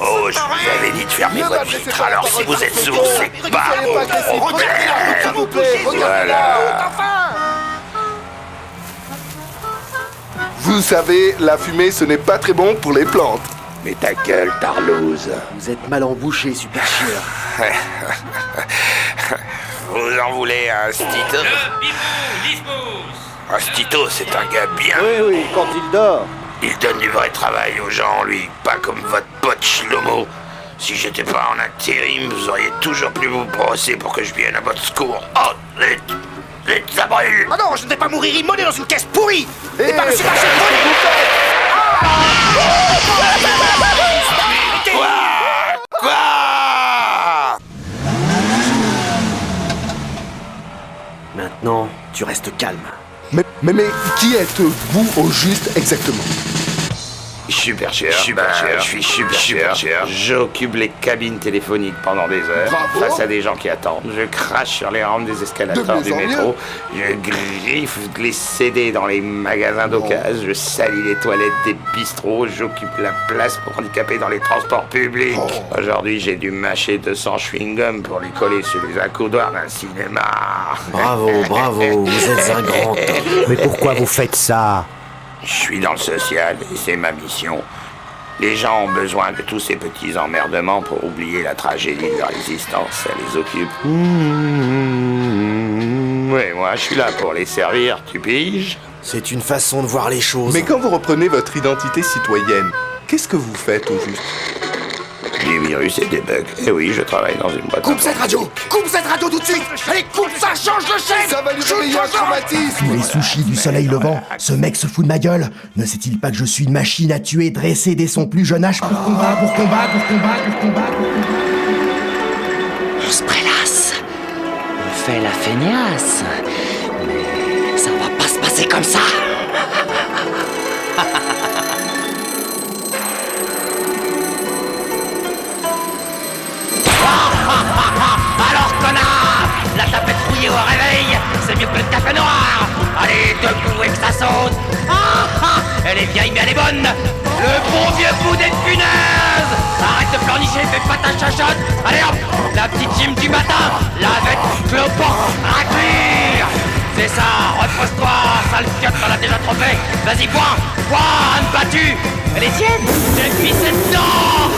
D: Oh, je vous avais dit de fermer votre vitre, alors si vous êtes sourd, c'est pas mon problème. Voilà.
F: Vous savez, la fumée, ce n'est pas très bon pour les plantes.
D: Mais ta gueule, Tarlouse.
U: Vous êtes mal embouché, super chieur.
D: Vous en voulez un Stito?
W: Le bibou dispose.
D: Un Stito, c'est un gars bien.
T: Oui, quand il dort.
D: Il donne du vrai travail aux gens, lui, pas comme votre pote Shlomo. Si j'étais pas en intérim, vous auriez toujours pu vous brosser pour que je vienne à votre secours. Oh, zut, ça brûle.
A: Ah non, je ne vais pas mourir immolé dans une caisse pourrie. Et par le supermarché de
D: Quoi?
U: Maintenant, tu restes calme.
F: Mais qui êtes-vous au juste exactement?
D: Super cher, je suis super cher. J'occupe les cabines téléphoniques pendant des heures, face à des gens qui attendent. Je crache sur les rampes des escalators du métro. Je griffe les CD dans les magasins d'occasion. Je salis les toilettes des bistrots. J'occupe la place pour handicapés dans les transports publics. Aujourd'hui, j'ai dû mâcher 200 chewing-gums pour les coller sur les accoudoirs d'un cinéma.
U: Bravo, vous êtes un grand homme.
T: Mais pourquoi vous faites ça?
D: Je suis dans le social et c'est ma mission. Les gens ont besoin de tous ces petits emmerdements pour oublier la tragédie de leur existence. Ça les occupe. Oui, moi je suis là pour les servir, tu piges?
U: C'est une façon de voir les choses.
F: Mais quand vous reprenez votre identité citoyenne, qu'est-ce que vous faites au juste?
D: Des virus et des bugs. Eh oui, je travaille dans une boîte.
U: Coupe cette radio tout de suite. Allez, coupe ça, change de chaîne.
F: Ça va lui réveiller un traumatisme.
Y: Tous les sushis du soleil levant, ce mec se fout de ma gueule. Ne sait-il pas que je suis une machine à tuer, dressée dès son plus jeune âge pour combattre.
G: On se prélasse. On fait la feignasse. Mais ça va pas se passer comme ça.
V: Alors, connard, la tapette rouillée au réveil, c'est mieux que le café noir. Allez, debout et que ça saute. Elle est vieille, mais elle est bonne. Le bon vieux bout des punaises. Arrête de pleurnicher, fais pas ta chachotte. Allez hop, la petite gym du matin, la vête cloporte, raclure. C'est ça, repose-toi, sale fiotte, t'en as déjà trop fait. Vas-y, bois, Anne battue. Elle est tienne, j'ai pissé dedans.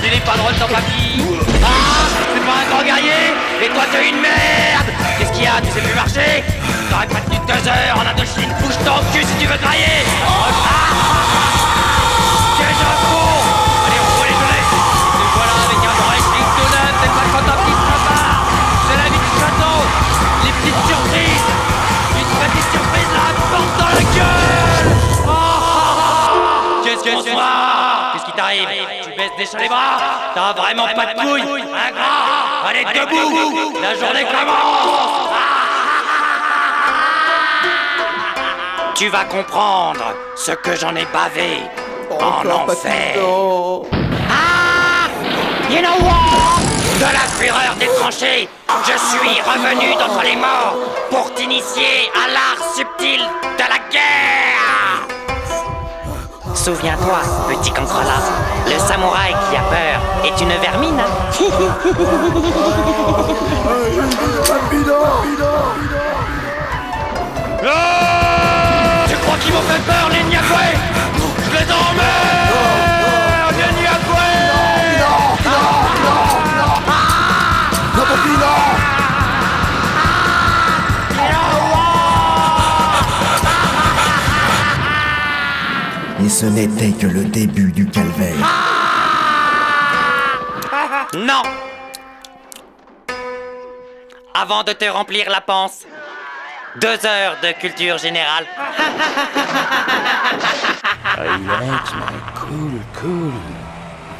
V: Il est pas drôle ton papy. C'est pas un grand guerrier. Et toi t'es une merde. Qu'est-ce qu'il y a, tu sais plus marcher? T'aurais pas tenu 2 heures en Indochine. Bouge ton cul si tu veux grailler. Tiens, je recours. Allez, on roule les gelées. Nous voilà avec un bras électrique tout neuf. T'es pas content qu'il se prépare. C'est la vie du château. Les petites surprises. Une petite surprise là, porte dans la gueule. Qu'est-ce qui t'arrive? Tu baisses déjà les bras? T'as vraiment pas de couilles? Ingrat! Allez, debout! La journée commence! Tu vas comprendre ce que j'en ai bavé en enfer. You know what? De la fureur des tranchées, je suis revenu d'entre les morts pour t'initier à l'art subtil de la guerre. Souviens-toi, petit cancrelat, le samouraï qui a peur est une vermine. Tu crois qu'ils m'ont fait peur, les Nyakwe? Je les emmerde, les Nyakwe!
U: Non, papy, non!
L: Et ce n'était que le début du calvaire.
V: Non! Avant de te remplir la panse, 2 heures de culture générale.
U: Cool.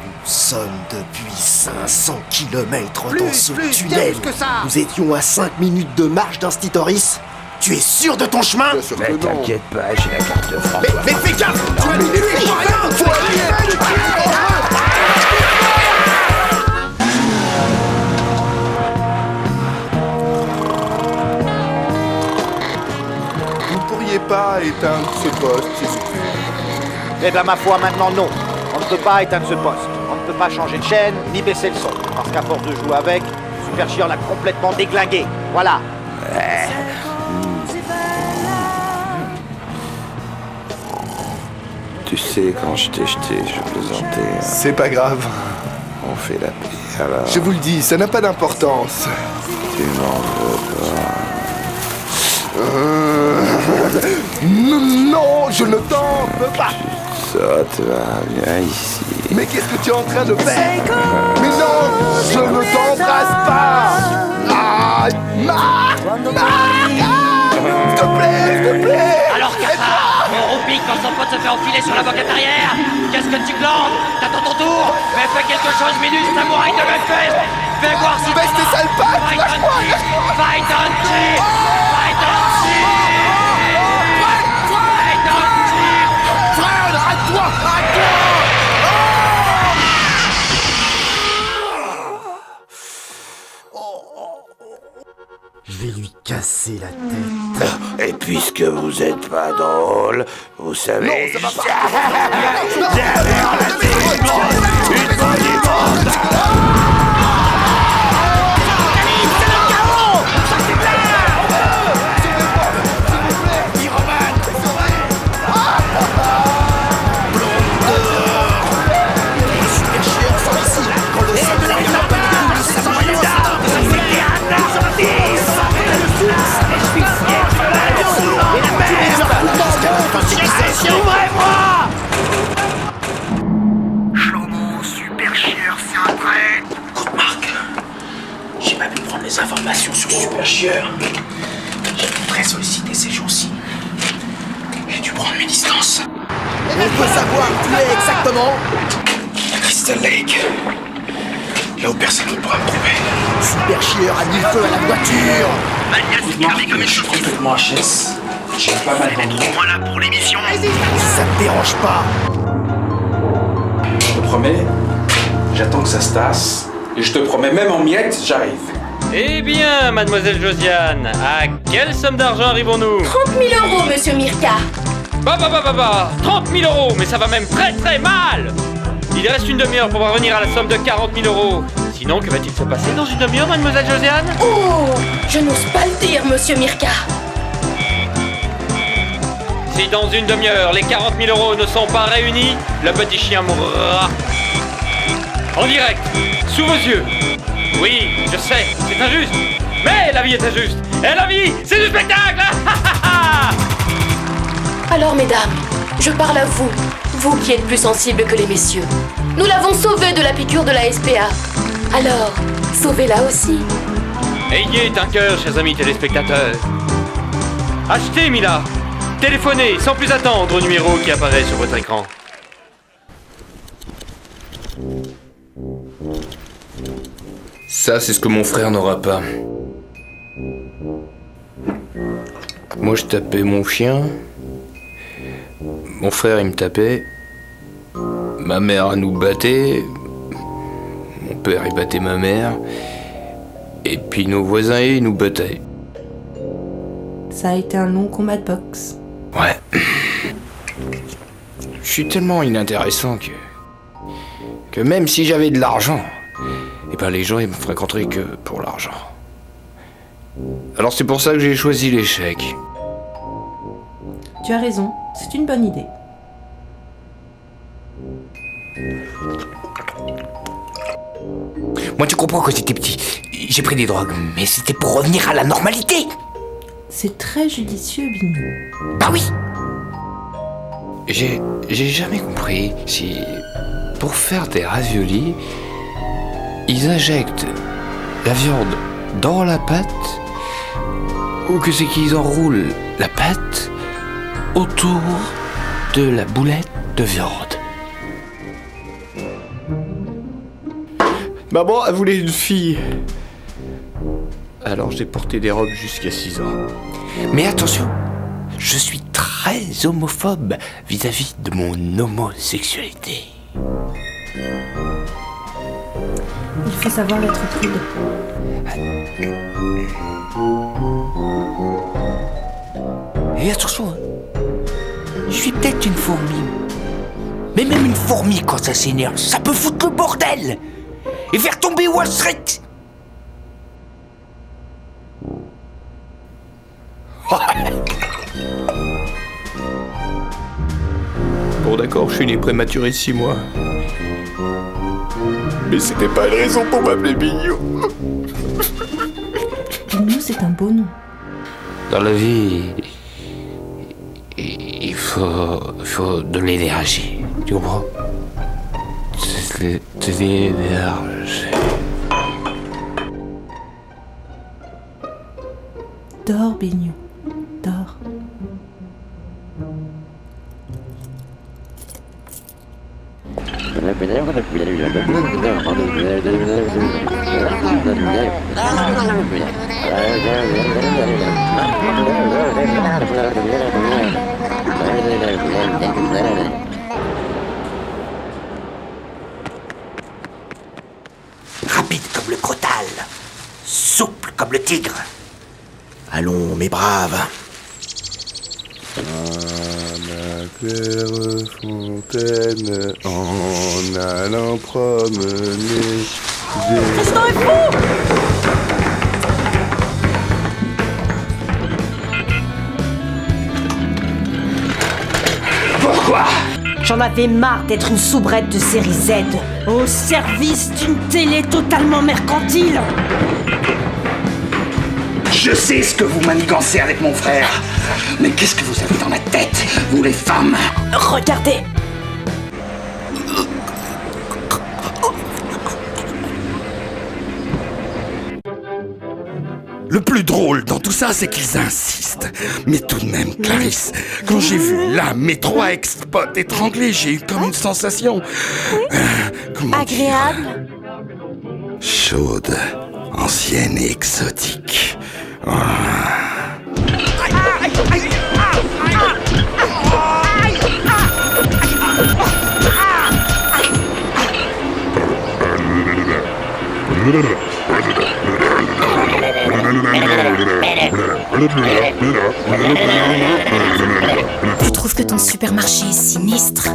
U: Nous sommes depuis 500 km dans ce tunnel.
A: Plus que ça.
U: Nous étions à 5 minutes de marche d'Institoris. Tu es sûr de ton chemin?
D: Mais t'inquiète pas, j'ai la carte de François.
U: Mais fais gaffe! Tu vas nous détruire! Faut aller!
F: Vous pourriez pas éteindre ce poste, s'il vous plaît?
A: Eh ben ma foi, maintenant non. On ne peut pas éteindre ce poste. On ne peut pas changer de chaîne, ni baisser le son. Parce qu'à force de jouer avec, Super Chieur l'a complètement déglingué. Voilà.
D: Tu sais, quand je t'ai jeté, je plaisantais.
F: C'est pas grave.
D: On fait la paix, alors.
F: Je vous le dis, ça n'a pas d'importance.
D: Tu m'en veux pas.
F: Non, je ne t'en veux pas.
D: Ça te va, viens ici.
F: Mais qu'est-ce que tu es en train de faire? Mais non, je ne t'embrasse pas. Ah, Marc! S'il te plaît!
V: Alors Cafard, on roupie quand son pote se fait enfiler sur la banquette arrière. Qu'est-ce que tu glandes? T'attends ton tour? Mais fais quelque chose, Minus, samouraï de Memphis. Fais voir si
F: Baisse tes sales pattes!
V: Fight on cheap! Fight on cheap! Fight on cheap! Fight on cheap!
U: Frère, arrête-toi! Arrête-toi!
L: Je vais lui casser la tête.
D: Et puisque vous êtes pas drôle, vous savez...
U: Non, ça va pas!
V: Shlomo, Super Chieur, c'est un prêtre.
M: Écoute, Marc, j'ai pas pu prendre les informations sur Super Chieur. J'ai été très sollicité ces jours-ci. J'ai dû prendre mes distances.
U: On peut savoir où tu es exactement?
M: À Crystal Lake. Là où personne ne pourra me trouver.
U: Super Chieur a mis le feu à la voiture!
M: Je suis complètement HS. J'ai pas mal d'endroits.
V: Voilà pour l'émission.
U: Ça te dérange pas?
K: Je te promets, j'attends que ça se tasse. Et je te promets, même en miettes, j'arrive.
E: Eh bien, mademoiselle Josiane, à quelle somme d'argent arrivons-nous?
G: 30 000 euros, monsieur Mirka.
E: Bah 30 000 euros, mais ça va même très très mal. Il reste une demi-heure pour revenir à la somme de 40 000 euros. Sinon, que va-t-il se passer dans une demi-heure, mademoiselle Josiane?
G: Oh, je n'ose pas le dire, monsieur Mirka.
E: Si dans une demi-heure, les 40 000 euros ne sont pas réunis, le petit chien mourra. En direct, sous vos yeux. Oui, je sais, c'est injuste. Mais la vie est injuste. Et la vie, c'est du spectacle.
G: Alors, mesdames, je parle à vous, vous qui êtes plus sensibles que les messieurs. Nous l'avons sauvé de la piqûre de la SPA. Alors, sauvez-la aussi.
E: Ayez un cœur, chers amis téléspectateurs. Achetez, Mila. Téléphonez sans plus attendre au numéro qui apparaît sur votre écran.
N: Ça, c'est ce que mon frère n'aura pas. Moi, je tapais mon chien. Mon frère, il me tapait. Ma mère nous battait. Mon père il battait ma mère. Et puis nos voisins ils nous battaient.
S: Ça a été un long combat de boxe.
N: Ouais. Je suis tellement inintéressant que même si j'avais de l'argent, et ben les gens ils me fréquenteraient que pour l'argent. Alors c'est pour ça que j'ai choisi l'échec.
S: Tu as raison, c'est une bonne idée.
M: Moi, tu comprends, quand j'étais petit, j'ai pris des drogues, mais c'était pour revenir à la normalité.
S: C'est très judicieux, Bignou.
M: Bah oui.
N: J'ai jamais compris si, pour faire des raviolis, ils injectent la viande dans la pâte ou que c'est qu'ils enroulent la pâte autour de la boulette de viande. Maman, elle voulait une fille. Alors j'ai porté des robes jusqu'à 6 ans.
M: Mais attention, je suis très homophobe vis-à-vis de mon homosexualité.
S: Il faut savoir être prude.
M: Et attention, hein. Je suis peut-être une fourmi. Mais même une fourmi, quand ça s'énerve, ça peut foutre le bordel et faire tomber Wall Street.
N: Bon d'accord, je suis né prématuré de 6 mois. Mais c'était pas une raison pour m'appeler Bignou.
S: Bignou, c'est un beau nom.
N: Dans la vie, il faut de l'énergie. Tu comprends? C'est de l'énergie.
S: Dors, Bignou. Dors.
M: Rapide comme le crotal, souple comme le tigre.
U: Allons, mes braves.
F: À la claire fontaine, en allant promener.
I: Tristan est fou!
M: Pourquoi?
I: J'en avais marre d'être une soubrette de série Z, au service d'une télé totalement mercantile.
C: Je sais ce que vous manigancez avec mon frère. Mais qu'est-ce que vous avez dans la tête, vous les femmes?
I: Regardez.
C: Le plus drôle dans tout ça, c'est qu'ils insistent. Mais tout de même, Clarisse, quand j'ai vu là mes 3 ex-potes étranglés, j'ai eu comme une sensation...
I: Agréable.
C: Chaude, ancienne et exotique.
S: Tu trouves que ton supermarché est sinistre?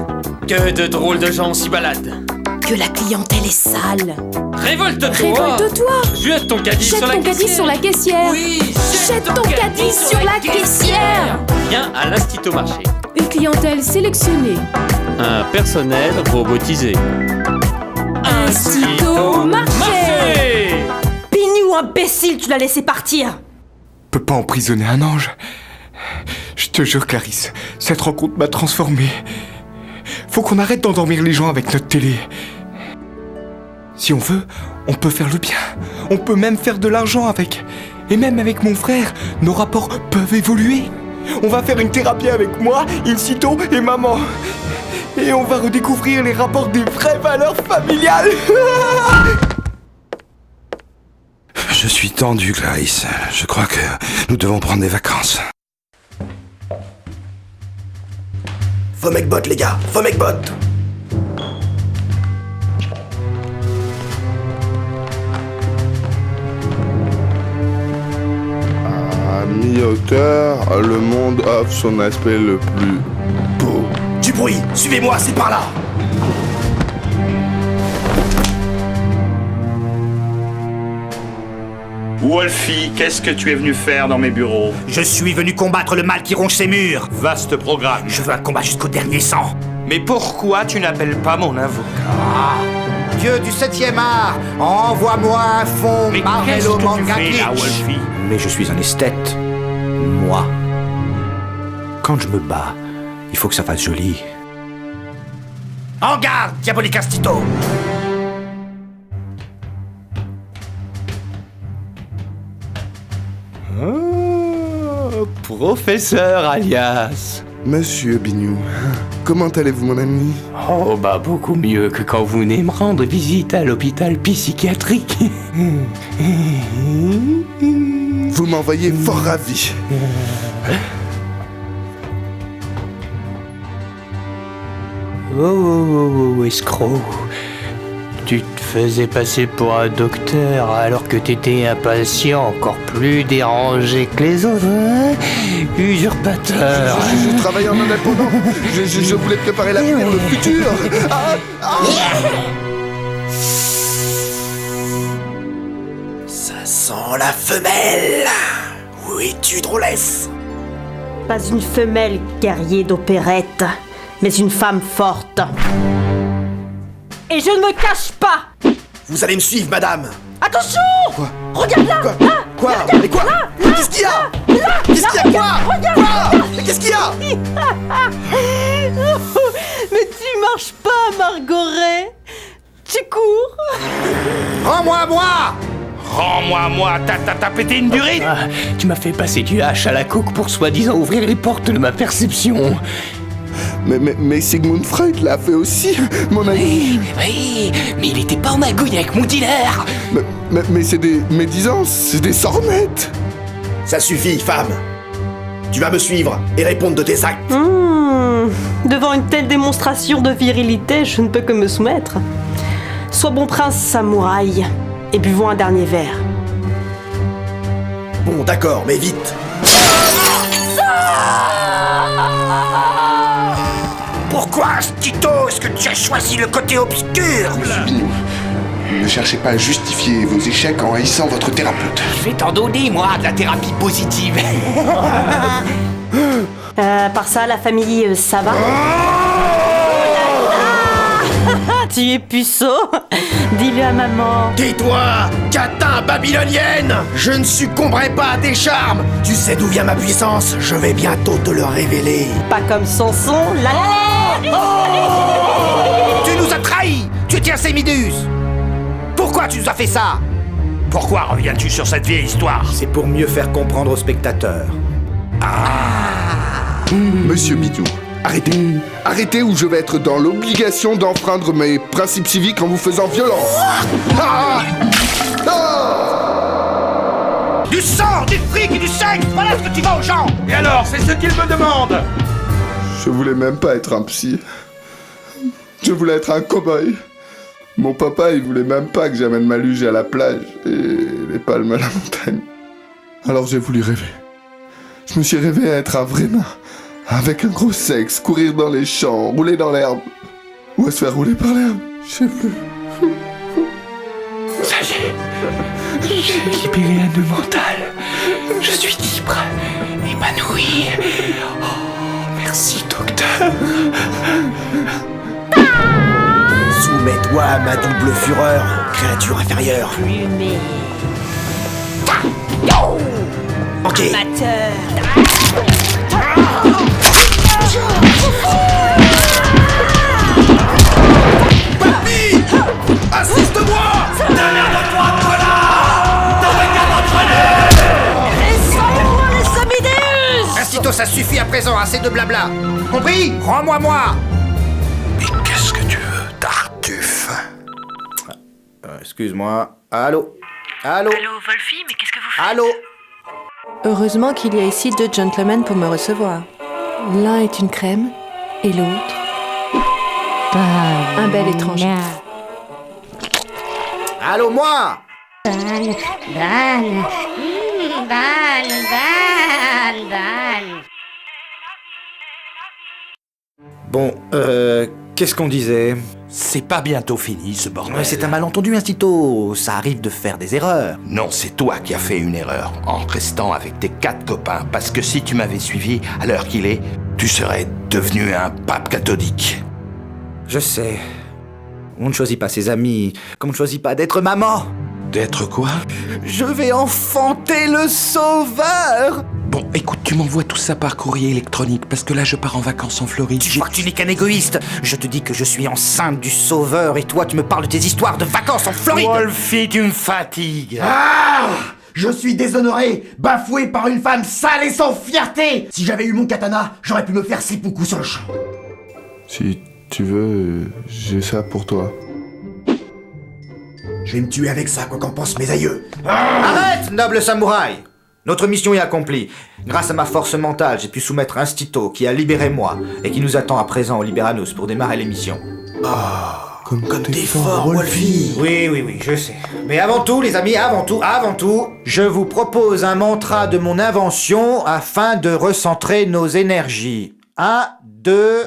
W: Que de drôles de gens s'y baladent.
S: Que la clientèle est sale?
W: Révolte-toi!
S: Révolte-toi!
W: Jette ton caddie
S: Jette
W: sur la
S: ton caddie
W: caissière!
S: sur la caissière!
W: Oui!
S: Jette ton caddie sur la caissière!
W: Viens à l'Institut-Marché.
S: Une clientèle sélectionnée.
E: Un personnel robotisé.
S: Institut-Marché!
I: Bignou, imbécile, tu l'as laissé partir.
B: Peux pas emprisonner un ange. Je te jure, Clarisse, cette rencontre m'a transformé. Faut qu'on arrête d'endormir les gens avec notre télé. Si on veut, on peut faire le bien. On peut même faire de l'argent avec. Et même avec mon frère, nos rapports peuvent évoluer. On va faire une thérapie avec moi, Incito et maman. Et on va redécouvrir les rapports des vraies valeurs familiales.
C: Je suis tendu, Clarisse. Je crois que nous devons prendre des vacances.
U: Faut mec bot, les gars, faut mec bot.
F: À mi-hauteur, le monde offre son aspect le plus beau.
U: Du bruit, suivez-moi, c'est par là.
C: Wolfie, qu'est-ce que tu es venu faire dans mes bureaux?
A: Je suis venu combattre le mal qui ronge ces murs.
C: Vaste programme.
A: Je veux un combat jusqu'au dernier sang.
C: Mais pourquoi tu n'appelles pas mon avocat?
A: Dieu du 7e art, envoie-moi un fond Marvello Manga Glitch.
H: Mais je suis un esthète. Moi. Quand je me bats, il faut que ça fasse joli.
A: En garde, Diabolique Instito.
N: Professeur alias.
F: Monsieur Bignou, comment allez-vous mon ami?
N: Oh bah beaucoup mieux que quand vous venez me rendre visite à l'hôpital psychiatrique.
F: Vous m'envoyez fort ravi.
N: Oh, escroc. Tu te faisais passer pour un docteur alors que t'étais un patient encore plus dérangé que les autres, hein? Usurpateur.
F: Je travaille en indépendant. Je voulais préparer l'avenir, le futur.
U: Ça sent la femelle. Où es-tu, drôlesse?
I: Pas une femelle guerrier d'opérette, mais une femme forte. Et je ne me cache pas.
U: Vous allez me suivre, madame.
I: Attention!
U: Quoi?
I: Regarde là!
U: Quoi? Mais quoi? Qu'est-ce qu'il y a? Qu'est-ce qu'il y a? Quoi? Mais qu'est-ce qu'il y a?
I: Mais tu marches pas, Margoret. Tu cours.
A: Rends-moi à moi!
C: Rends-moi, t'as pété une durite?
N: Tu m'as fait passer du hache à la coque pour soi-disant ouvrir les portes de ma perception.
F: Mais Sigmund Freud l'a fait aussi, mon ami.
M: Oui, mais il était pas en magouille avec mon dealer.
F: Mais c'est des médisances, c'est des sornettes.
U: Ça suffit, femme. Tu vas me suivre et répondre de tes actes.
I: Devant une telle démonstration de virilité, je ne peux que me soumettre. Sois bon prince samouraï et buvons un dernier verre.
U: Bon, d'accord, mais vite.
A: Pourquoi, Tito, est-ce que tu as choisi le côté obscur?
F: Ne cherchez pas à justifier vos échecs en haïssant votre thérapeute.
M: Je vais t'en donner, moi, de la thérapie positive.
I: Par ça, la famille, ça va? Tu es puceau. Dis-le à maman.
U: Tais-toi, catin babylonienne. Je ne succomberai pas à tes charmes. Tu sais d'où vient ma puissance. Je vais bientôt te le révéler.
I: Pas comme Samson, là.
A: Tu nous as trahis. Tu tiens ces Midus. Pourquoi tu nous as fait ça?
C: Pourquoi reviens-tu sur cette vieille histoire?
H: C'est pour mieux faire comprendre aux spectateurs.
F: Monsieur Bidou, arrêtez. Arrêtez ou je vais être dans l'obligation d'enfreindre mes principes civiques en vous faisant violence.
A: Du sang, du fric et du sexe, voilà ce que tu vas aux gens.
C: Et alors, c'est ce qu'ils me demandent.
F: Je voulais même pas être un psy. Je voulais être un cow-boy. Mon papa, il voulait même pas que j'amène ma luge à la plage et les palmes à la montagne. Alors j'ai voulu rêver. Je me suis rêvé à être un vrai nain. Avec un gros sexe, courir dans les champs, rouler dans l'herbe. Ou à se faire rouler par l'herbe, je sais plus.
N: Ça y est, j'ai libéré un nœud mental. Je suis libre, épanoui. Oh, merci, docteur.
U: Soumets-toi à ma double fureur, créature inférieure.
I: Plumé.
U: Ok. Papy, assiste-moi.
V: Démerde-toi, connard. T'aurais qu'à t'entraîner.
I: Laissez-moi les Samidus.
A: Instito, ça suffit à présent, assez de blabla. Compris? Rends-moi moi.
C: Mais qu'est-ce que tu veux, Tartuffe?
T: Excuse-moi. Allô? Allô?
O: Allô, Wolfie, mais qu'est-ce que vous faites?
A: Allô?
P: Heureusement qu'il y a ici 2 gentlemen pour me recevoir. L'un est une crème et l'autre un bel étranger.
A: Allô, moi?
H: Bon, qu'est-ce qu'on disait?
C: C'est pas bientôt fini, ce bordel.
H: Ouais, c'est un malentendu, Institut. Ça arrive de faire des erreurs.
C: Non, c'est toi qui as fait une erreur en restant avec tes 4 copains. Parce que si tu m'avais suivi à l'heure qu'il est, tu serais devenu un pape catholique.
H: Je sais. On ne choisit pas ses amis, comme on ne choisit pas d'être maman.
C: D'être quoi?
H: Je vais enfanter le sauveur.
C: Bon, écoute, tu m'envoies tout ça par courrier électronique, parce que là, je pars en vacances en Floride.
H: Tu vois que tu n'es qu'un égoïste. Je te dis que je suis enceinte du sauveur, et toi, tu me parles de tes histoires de vacances en Floride.
C: Wolfie, tu me fatigues.
U: Ah! Je suis déshonoré, bafoué par une femme sale et sans fierté. Si j'avais eu mon katana, j'aurais pu me faire seppuku sur le champ.
F: Si tu veux, j'ai ça pour toi.
U: Je vais me tuer avec ça, quoi qu'en pensent mes aïeux.
H: Arrête, noble samouraï. Notre mission est accomplie. Grâce à ma force mentale, j'ai pu soumettre Institut qui a libéré moi et qui nous attend à présent au Libéranus pour démarrer l'émission.
U: Comme t'es fort, Wolfie.
H: Oui, je sais. Mais avant tout, les amis, avant tout, je vous propose un mantra de mon invention afin de recentrer nos énergies. 1, 2...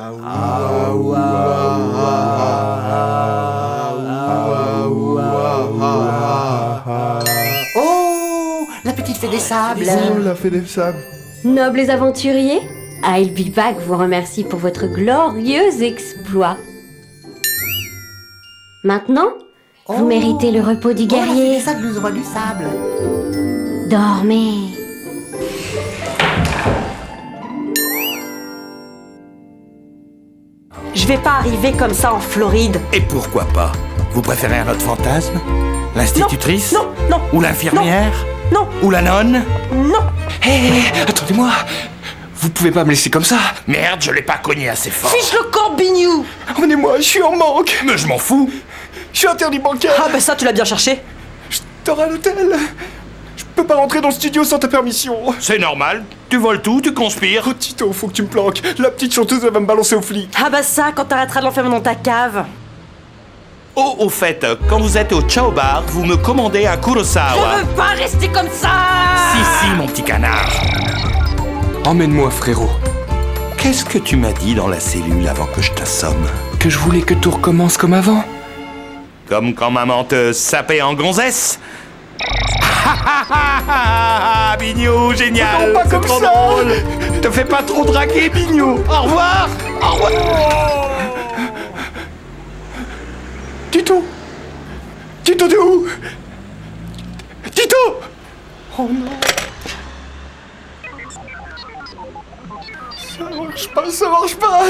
L: Oh, la petite fée des sables.
F: Oh, la fée des sables.
J: Nobles aventuriers, I'll Be Back vous remercie pour votre glorieux exploit. Maintenant, vous méritez le repos du guerrier.
L: Ça nous aura du sable.
J: Dormez.
I: Je vais pas arriver comme ça en Floride.
C: Et pourquoi pas? Vous préférez un autre fantasme? L'institutrice?
I: Non.
C: Ou l'infirmière?
I: Non.
C: Ou la nonne?
I: Non.
B: Hé, attendez-moi. Vous pouvez pas me laisser comme ça.
C: Merde, je l'ai pas cogné assez fort.
I: Fiche le corps, Bignou.
B: Emmenez-moi, je suis en manque.
C: Mais je m'en fous.
B: Je suis interdit bancaire.
I: Ah bah ça, tu l'as bien cherché.
B: Je dors à l'hôtel. Je peux pas rentrer dans le studio sans ta permission.
C: C'est normal. Tu voles tout, tu conspires.
B: Oh Tito, faut que tu me planques. La petite chanteuse, elle va me balancer au flic.
I: Ah bah ça, quand t'arrêteras de l'enfermer dans ta cave.
C: Oh, au fait, quand vous êtes au Ciao Bar, vous me commandez un Kurosawa.
I: Je veux pas rester comme ça.
C: Si, mon petit canard.
B: Emmène-moi, frérot.
C: Qu'est-ce que tu m'as dit dans la cellule avant que je t'assomme?
B: Que je voulais que tout recommence comme avant.
C: Comme quand maman te sapait en gonzesse? Bignou, génial!
B: Non, pas comme
C: trop
B: ça.
C: Drôle. Te fais pas trop draguer, Bignou! Au revoir! Au revoir!
B: Tito! Tito, t'es où? Tito! Oh non! Ça marche pas!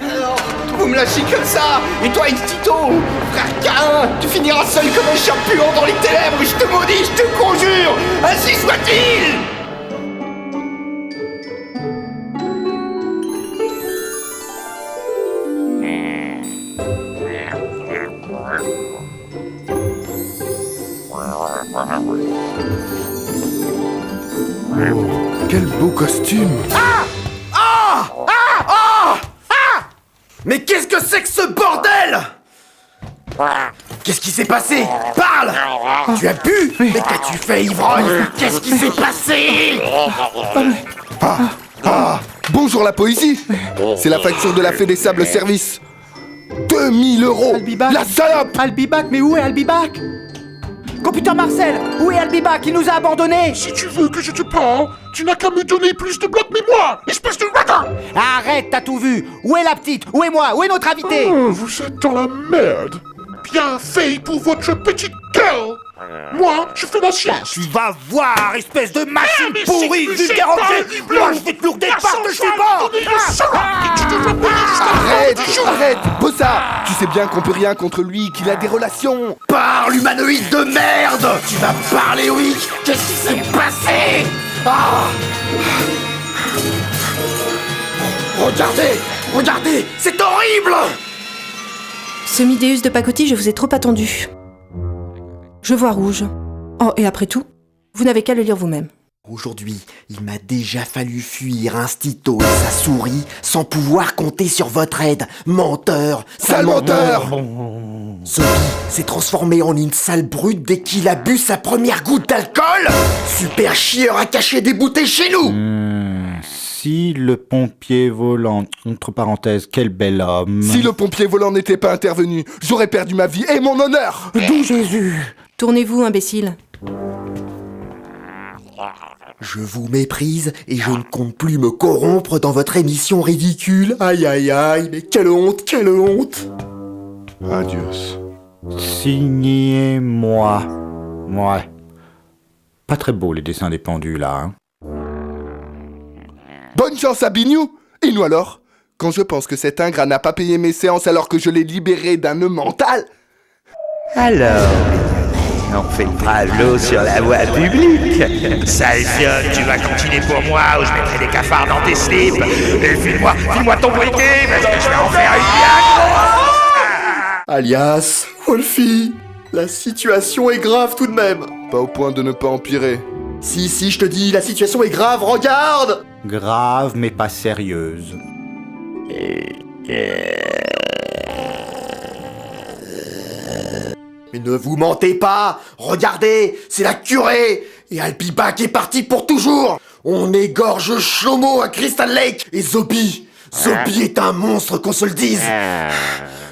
U: Alors, vous me lâchez comme ça. Et toi, Tito, frère Cain, tu finiras seul comme un chien puant dans les ténèbres. Je te maudis, je te conjure. Ainsi soit-il.
F: Quel beau costume.
U: Mais qu'est-ce que c'est que ce bordel? Qu'est-ce qui s'est passé? Parle! Tu as bu? Mais qu'as-tu fait, ivrogne? Qu'est-ce qui s'est passé?
F: Bonjour la poésie. C'est la facture de la fée des sables service. 2000 €. La salope.
H: I'll be back, mais où est I'll be back? Computer Marcel, où est I'll be back? Il nous a abandonnés.
U: Si tu veux que je te parle, tu n'as qu'à me donner plus de blocs mémoire, espèce de ratin!
H: Arrête, t'as tout vu. Où est la petite? Où est moi? Où est notre invité?
U: Vous êtes dans la merde. Bien fait pour votre petite girl. Moi, je fais la science.
A: Tu vas voir, espèce de machine pourrie, vulgaire objet. Moi, je vais te lourder par-dessus bord.
F: Arrête, Bossa. Tu sais bien qu'on peut rien contre lui, qu'il a des relations.
U: Parle, humanoïde de merde. Tu vas parler, oui. Qu'est-ce qui s'est passé? Regardez, c'est horrible.
P: Semi-déus de pacotille, je vous ai trop attendu. Je vois rouge. Oh, et après tout, vous n'avez qu'à le lire vous-même.
L: Aujourd'hui, il m'a déjà fallu fuir Institut et sa souris sans pouvoir compter sur votre aide. Menteur,
F: Sale menteur.
U: Zombie s'est transformé en une sale brute dès qu'il a bu sa première goutte d'alcool. Super chieur a caché des bouteilles chez nous.
T: Si le pompier volant, entre parenthèses, quel bel homme.
F: Si le pompier volant n'était pas intervenu, j'aurais perdu ma vie et mon honneur.
U: D'où Jésus.
P: Tournez-vous, imbécile.
U: Je vous méprise et je ne compte plus me corrompre dans votre émission ridicule. Aïe aïe aïe, mais quelle honte, quelle honte.
F: Adios.
T: Signez-moi. Ouais. Pas très beau les dessins des pendus là, hein.
F: Bonne chance à Bignou. Et nous alors? Quand je pense que cet ingrat n'a pas payé mes séances alors que je l'ai libéré d'un nœud mental.
V: Alors, on fait le tableau sur la voie publique. Sale fiotte, tu vas continuer pour moi ou je mettrai des cafards dans tes slips. Et file-moi ton briquet parce que je vais en faire une bien.
U: Alias, Wolfie, la situation est grave tout de même.
F: Pas au point de ne pas empirer.
U: Si, je te dis, la situation est grave, regarde.
T: Grave mais pas sérieuse.
U: Mais ne vous mentez pas. Regardez, c'est la curée. Et Albibac est parti pour toujours. On égorge Shlomo à Crystal Lake. Et Zombie est un monstre, qu'on se le dise.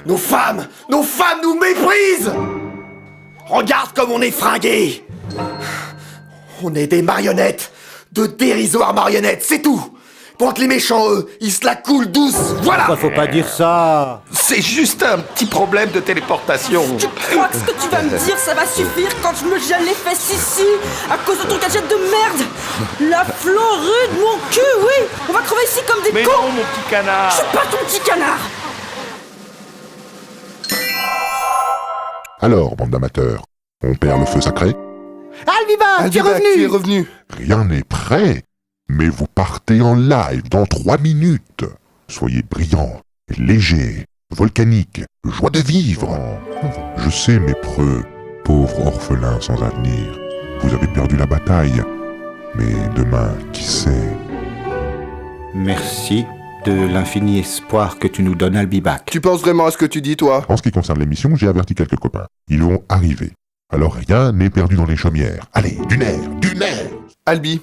U: Nos femmes nous méprisent. Regarde comme on est fringués. On est des marionnettes, de dérisoires marionnettes, c'est tout. Pour que les méchants, eux, ils se la coulent douce, voilà.
T: Faut pas dire ça.
C: C'est juste un petit problème de téléportation.
I: Tu crois que ce que tu vas me dire, ça va suffire quand je me gèle les fesses ici, à cause de ton gadget de merde? La florue de mon cul, oui. On va crever ici comme des cons.
C: Mais non, mon petit canard.
I: Je suis pas ton petit canard.
D: Alors, bande d'amateurs, on perd le feu sacré?
U: Albibac, tu es revenu.
D: Rien n'est prêt, mais vous partez en live dans 3 minutes. Soyez brillant, léger, volcanique, joie de vivre. Je sais, mes preux, pauvres orphelins sans avenir, vous avez perdu la bataille, mais demain, qui sait?
T: Merci de l'infini espoir que tu nous donnes, Albibac.
F: Tu penses vraiment à ce que tu dis, toi?
D: En ce qui concerne l'émission, j'ai averti quelques copains. Ils vont arriver. Alors rien n'est perdu dans les chaumières. Allez, du nerf!
F: Albi,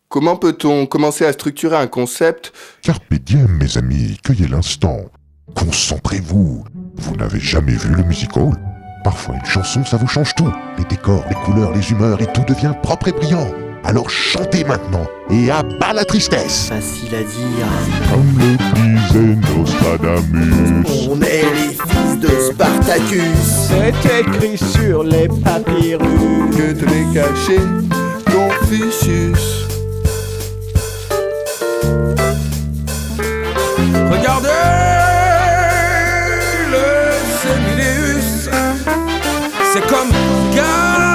F: comment peut-on commencer à structurer un concept?
D: Carpe diem, mes amis, cueillez l'instant. Concentrez-vous. Vous n'avez jamais vu le music hall? Parfois une chanson, ça vous change tout. Les décors, les couleurs, les humeurs, et tout devient propre et brillant. Alors chantez maintenant, et à bas la tristesse.
U: Facile à dire.
D: Comme le disait Nostradamus.
U: On est les fils de Spartacus.
T: C'est écrit sur les papyrus.
F: Que te l'ai caché, Confucius.
K: Regardez le Sémiléus. C'est comme gagner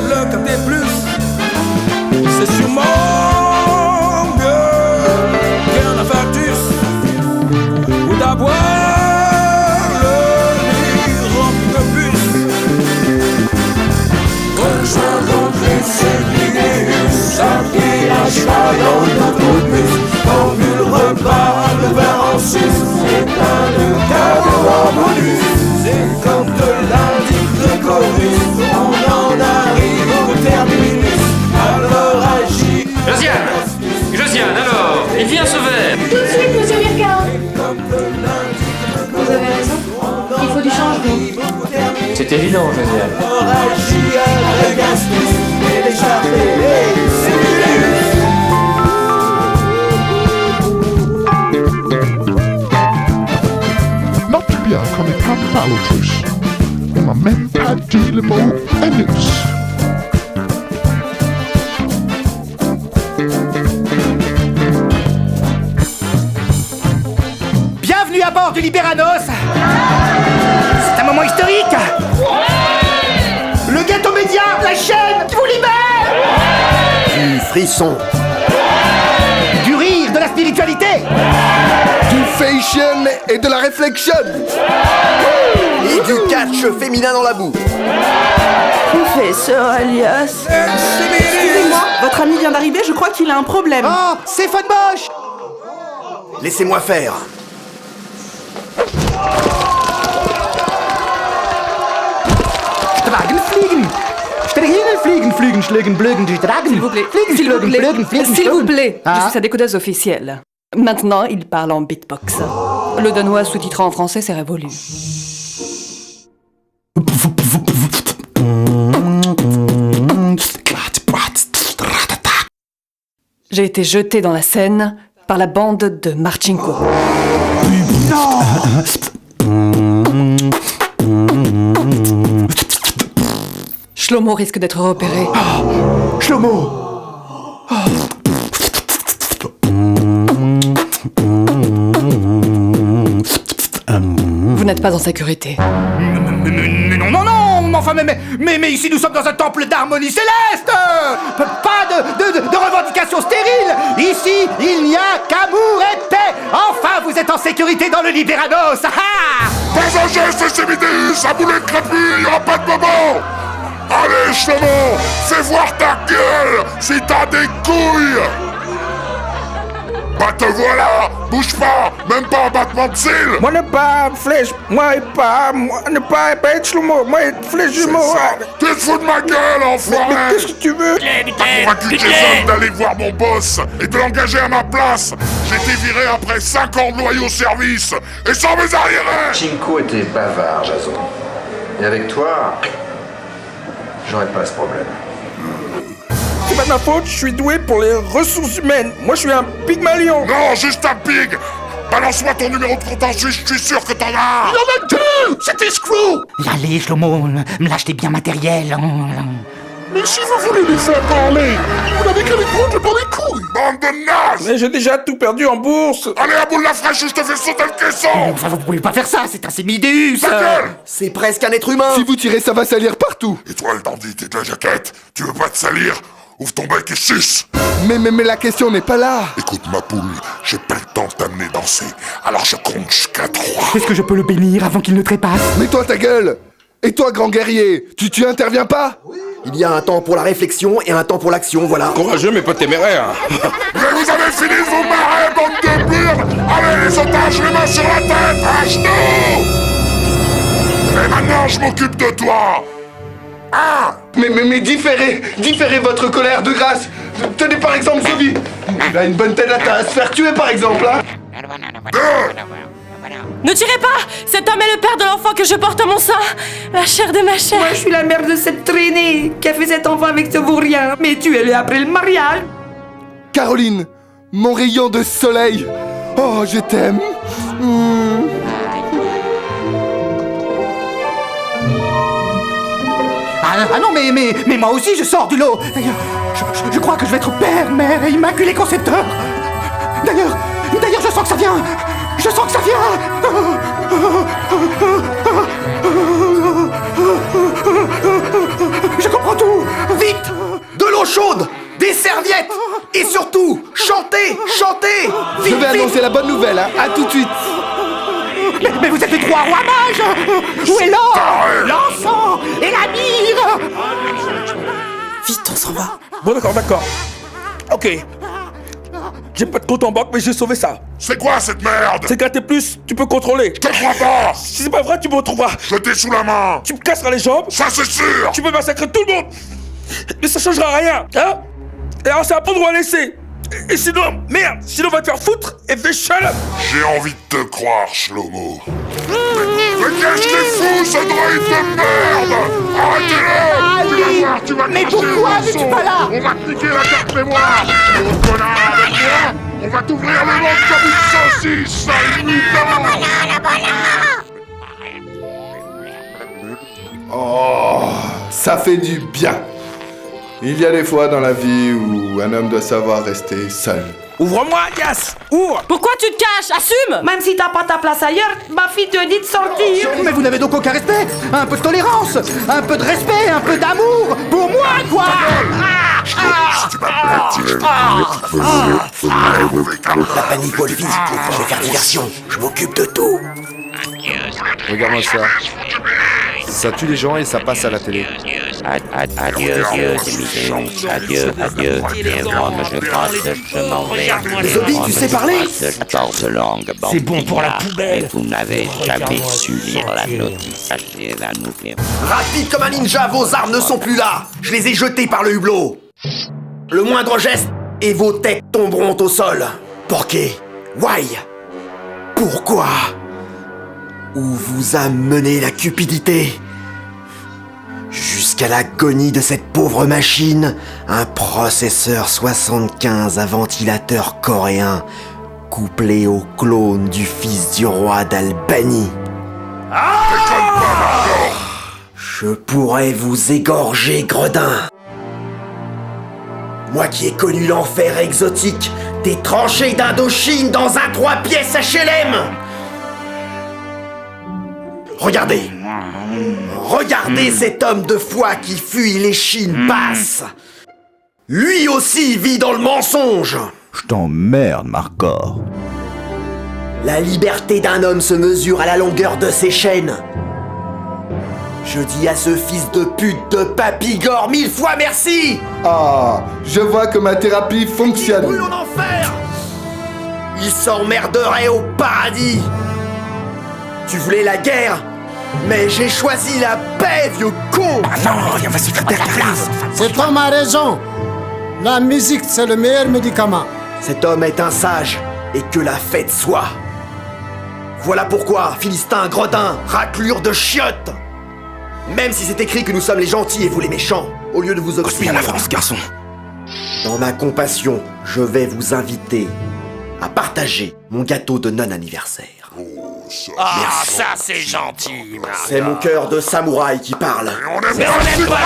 K: le quartier plus. C'est sûrement mieux qu'un infarctus ou d'avoir le lit rempli de puces. Rejoins les Sémiléus à pied à cheval dans l'autobus. Comme il repart le verre en sus, c'est un cadeau en bonus. C'est comme de l'indique le chorus, on en arrive au terminus. Alors agis.
W: Josiane, alors, il vient ce verre.
G: Tout de suite, monsieur Mirka. Vous avez raison, il faut du changement.
N: C'est évident, Josiane.
V: Alors agis avec astuce et l'échappée, c'est
D: Note bien qu'on n'est pas Palautrus. On n'a même pas dit le mot anus.
A: Bienvenue à bord du Libéranos. C'est un moment historique. Le gâteau média, la chaîne qui vous libère.
U: Du frisson.
A: Du rire, de la spiritualité.
F: Du fashion et de la réflexion.
U: Et du catch féminin dans la boue.
I: Professeur Alias. Excusez-moi, votre ami vient d'arriver, je crois qu'il a un problème.
A: Oh, c'est Fun Moche.
U: Laissez-moi faire.
I: S'il vous plaît, s'il vous plaît, s'il vous plaît. Je suis sa décodeuse officielle. Maintenant, il parle en beatbox. Le danois sous-titré en français, c'est révolu. J'ai été jeté dans la Seine par la bande de Marchenko. Shlomo risque d'être repéré.
B: Shlomo!
I: Vous n'êtes pas en sécurité.
A: Mais non, enfin, mais ici nous sommes dans un temple d'harmonie céleste. Pas de revendications stériles. Ici, il n'y a qu'amour et paix. Enfin, vous êtes en sécurité dans le Libéranos.
D: Pas un geste, c'est Mideus, à boulet crépus, il n'y aura pas de moment. Allez, Shlomo, fais voir ta gueule, si t'as des couilles. Bah te voilà, bouge pas, même pas un battement de cils.
K: Moi ne pas flèche, moi ne pas être Shlomo, moi flèche jumeau.
D: Tu te fous de ma gueule, enfoiré.
K: Mais qu'est-ce que tu veux?
D: T'as convaincu Jason d'aller voir mon boss et de l'engager à ma place. J'ai été viré après 5 ans de loyaux service et sans mes arriérés.
E: Chinko était bavard, Jason. Et avec toi, j'aurais pas ce problème.
K: C'est pas de ma faute, je suis doué pour les ressources humaines. Moi, je suis un pygmalion.
D: Non, juste un pig. Balance-moi ton numéro de compte en Suisse, je suis sûr que t'en as. Il y en a deux. C'était Screw.
M: Allez, Shlomo, me lâchez bien matériel.
D: Mais si vous voulez laisser parler, vous n'avez qu'à les prendre par les couilles. Bande de nazes.
K: Mais j'ai déjà tout perdu en bourse.
D: Allez, à bout de la fraîche, je te fais sauter le caisson.
M: Enfin, vous pouvez pas faire ça, c'est un Sémideus.
U: C'est presque un être humain.
B: Si vous tirez, ça va salir partout.
D: Et toi, le dandy, t'es de la jaquette. Tu veux pas te salir? Ouvre ton bec et suce.
B: Mais la question n'est pas là.
D: Écoute ma poule, j'ai pas le temps de t'amener danser. Alors je compte jusqu'à 3.
M: Est-ce que je peux le bénir avant qu'il ne trépasse?
B: Mets-toi ta gueule. Et toi, grand guerrier, tu interviens pas?
U: Il y a un temps pour la réflexion et un temps pour l'action, voilà.
K: Courageux mais pas téméraire.
D: Mais vous avez fini de vous marrer, bande de burnes. Allez les otages, les mains sur la tête, à genoux. Et maintenant je m'occupe de toi. Ah!
B: Mais différez votre colère de grâce. Tenez par exemple Zobi. Il a une bonne tête à se faire tuer par exemple, hein.
I: Ne tirez pas! Cet homme est le père de l'enfant que je porte à mon sein! La chair de ma chair!
Q: Moi, je suis la mère de cette traînée qui a fait cet enfant avec ce vaurien. Mais tuez-le après le mariage!
B: Caroline, mon rayon de soleil. Oh, je t'aime.
A: Ah non, mais moi aussi je sors du lot. D'ailleurs, je crois que je vais être père, mère et immaculé concepteur. D'ailleurs, je sens que ça vient. Je sens que ça vient. Je comprends tout. Vite.
U: De l'eau chaude, des serviettes et surtout, chantez.
B: Je vais annoncer la bonne nouvelle, hein. À tout de suite.
A: Mais vous êtes les 3 rois mages. Où est l'or, l'encens et la myrrhe?
Q: Vite, on s'en va.
K: Bon, d'accord. Ok. J'ai pas de compte en banque, mais j'ai sauvé ça.
D: C'est quoi cette merde?
K: C'est gratter plus, tu peux contrôler.
D: Je te crois pas.
K: Si c'est pas vrai, tu me retrouveras.
D: Je t'ai sous la main.
K: Tu me casseras les jambes.
D: Ça c'est sûr.
K: Tu peux massacrer tout le monde. Mais ça changera rien, hein? Et alors c'est un peu de droit à laisser. Et sinon, merde, sinon on va te faire foutre et fais chaleur.
D: J'ai envie de te croire, Shlomo. Mais qu'est-ce qu'il est fou, ce droïde de merde! Arrêtez-le! Tu vas voir, tu vas
A: mais pourquoi n'es-tu pas là?
D: On va te piquer la carte mémoire! Mon connard avec moi! On va t'ouvrir le ventre comme une saucisse, sale mutant!
B: Oh, ça fait du bien. Il y a des fois dans la vie où un homme doit savoir rester seul.
K: Ouvre-moi, Yas! Ouvre!
I: Pourquoi tu te caches? Assume!
Q: Même si t'as pas ta place ailleurs, ma fille te dit de sortir.
A: Mais vous n'avez donc aucun respect. Un peu de tolérance, un peu de respect, un peu d'amour pour moi, quoi.
U: La panique, Wolfie. Je vais faire diversion. Je m'occupe de tout.
R: Regarde-moi ça. Ça tue les gens et ça passe à la télé.
O: Adieu, Démideus, adieu. Et moi, je crois que je m'en vais.
U: Les hobbits, tu sais parler?
O: 14 langues,
M: C'est bon pour la poubelle.
O: Et vous n'avez jamais su lire la notice. Sachez la nouvelle.
U: Rapide comme un ninja, vos armes ne sont plus là. Je les ai jetées par le hublot. Le moindre geste et vos têtes tomberont au sol. Porqué, why? Pourquoi? Où vous a mené la cupidité? Jusqu'à l'agonie de cette pauvre machine, un processeur 75 à ventilateur coréen, couplé au clone du fils du roi d'Albanie. Je pourrais vous égorger, gredin. Moi qui ai connu l'enfer exotique des tranchées d'Indochine dans un 3 pièces HLM. Regardez. Regardez cet homme de foi qui fuit les Chines basses. Lui aussi vit dans le mensonge.
T: Je t'emmerde, Marcor.
U: La liberté d'un homme se mesure à la longueur de ses chaînes. Je dis à ce fils de pute de Papigore 1000 fois merci.
F: Ah, je vois que ma thérapie fonctionne.
U: Brûle en enfer. Il s'emmerderait au paradis. Tu voulais la guerre, mais j'ai choisi la paix, vieux con.
M: Ah non, viens, vas-y, fais ta place.
R: C'est pas ma raison. La musique, c'est le meilleur médicament.
U: Cet homme est un sage, et que la fête soit. Voilà pourquoi, Philistin, gredin, raclure de chiottes. Même si c'est écrit que nous sommes les gentils et vous les méchants, au lieu de vous obstiner.
M: À l'avance, garçon.
U: Dans ma compassion, je vais vous inviter à partager mon gâteau de non-anniversaire.
V: Ah,
U: Merci.
V: ça c'est gentil, Marc.
U: C'est mon cœur de samouraï qui parle.
V: Mais on n'aime pas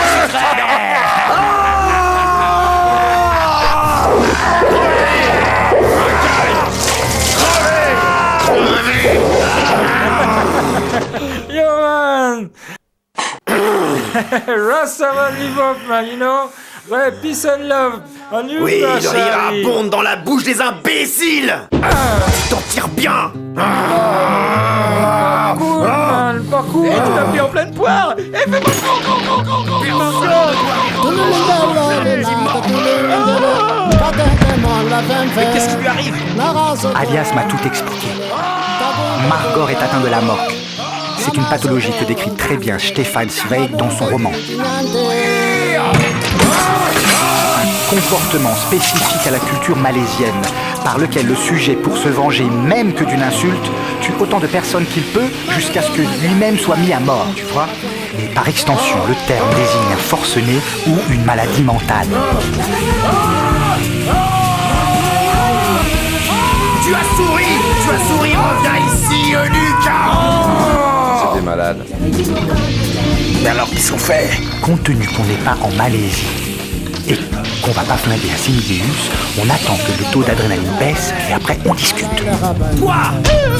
V: le
S: Yo man! Rastaman live up man, you know? Ouais, peace and love. On you
U: Oui,
S: là,
U: le rire
S: Charlie.
U: abonde dans la bouche des imbéciles. Tu t'en tires bien.
S: Cool man, parcours. Tu l'as pris en pleine poire. Et fais-moi
X: Mais qu'est-ce qui lui arrive? Alias m'a tout expliqué. Margor est atteint de la moque. C'est une pathologie que décrit très bien Stefan Zweig dans son roman. Un comportement spécifique à la culture malaisienne, par lequel le sujet, pour se venger même que d'une insulte, tue autant de personnes qu'il peut jusqu'à ce que lui-même soit mis à mort, tu vois. Et par extension, le terme désigne un forcené ou une maladie mentale.
U: Tu as souri, reviens ici, Lucas.
N: C'est des malades.
M: Mais alors, qu'est-ce qu'on fait?
X: Compte tenu qu'on n'est pas en Malaisie et qu'on va pas flinguer un Simideus, on attend que le taux d'adrénaline baisse et après on discute.
U: Toi,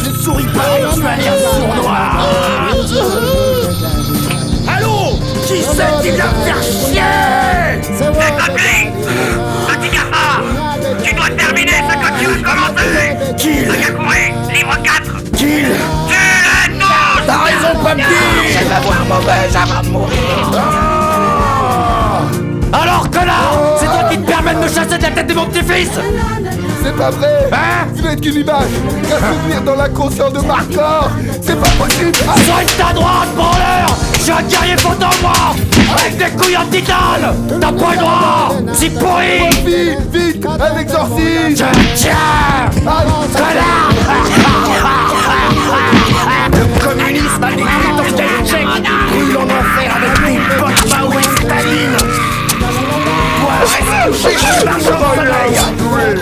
U: je ne souris pas et tu as l'air sournois. Allô? Qui c'est qui vient me faire chier?
V: Petit gamin, tu dois terminer ce que tu as commencé.
U: Kill.
V: Agakure, livre 4.
U: Kill.
V: Tue-le tous.
U: T'as raison, papy.
M: Elle va voir mauvaise avant de mourir.
V: Alors, connard, c'est toi qui te permets de me chasser de la tête de mon petit-fils.
F: C'est pas vrai.
V: Hein?
F: Ce n'est qu'une image, qu'un souvenir dans l'inconscient de Marcor. C'est pas possible. Ah.
V: Soigne ta droite, branleur. Je suis un guerrier fondant moi, avec des couilles en titane. T'as pas le droit. C'est pourri.
F: Vite, vite, un exorcisme.
V: Tiens, connard.
U: Le communisme a détruit ton tchèque. Brûle en enfer avec tes potes Mao et Staline.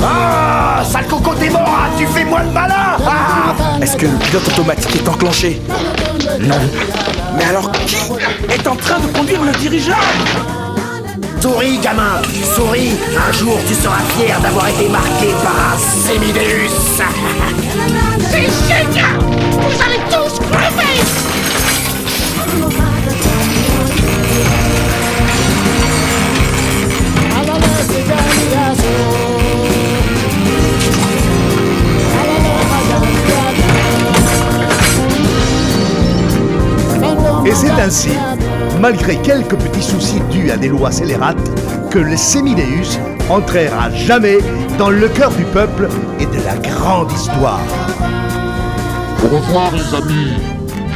U: Ah, sale coco, t'es mort, hein, tu fais moi le malin.
M: Est-ce que le pilote automatique est enclenché? Non. Mais alors qui est en train de conduire le dirigeable?
U: Souris, gamin, souris. Un jour, tu seras fier d'avoir été marqué par un Semideus.
V: C'est génial. Vous allez tous crever.
Y: Et c'est ainsi,
H: malgré quelques petits soucis dus à des lois scélérates, que le Séminéus entrera jamais dans le cœur du peuple et de la grande histoire.
D: Au revoir les amis.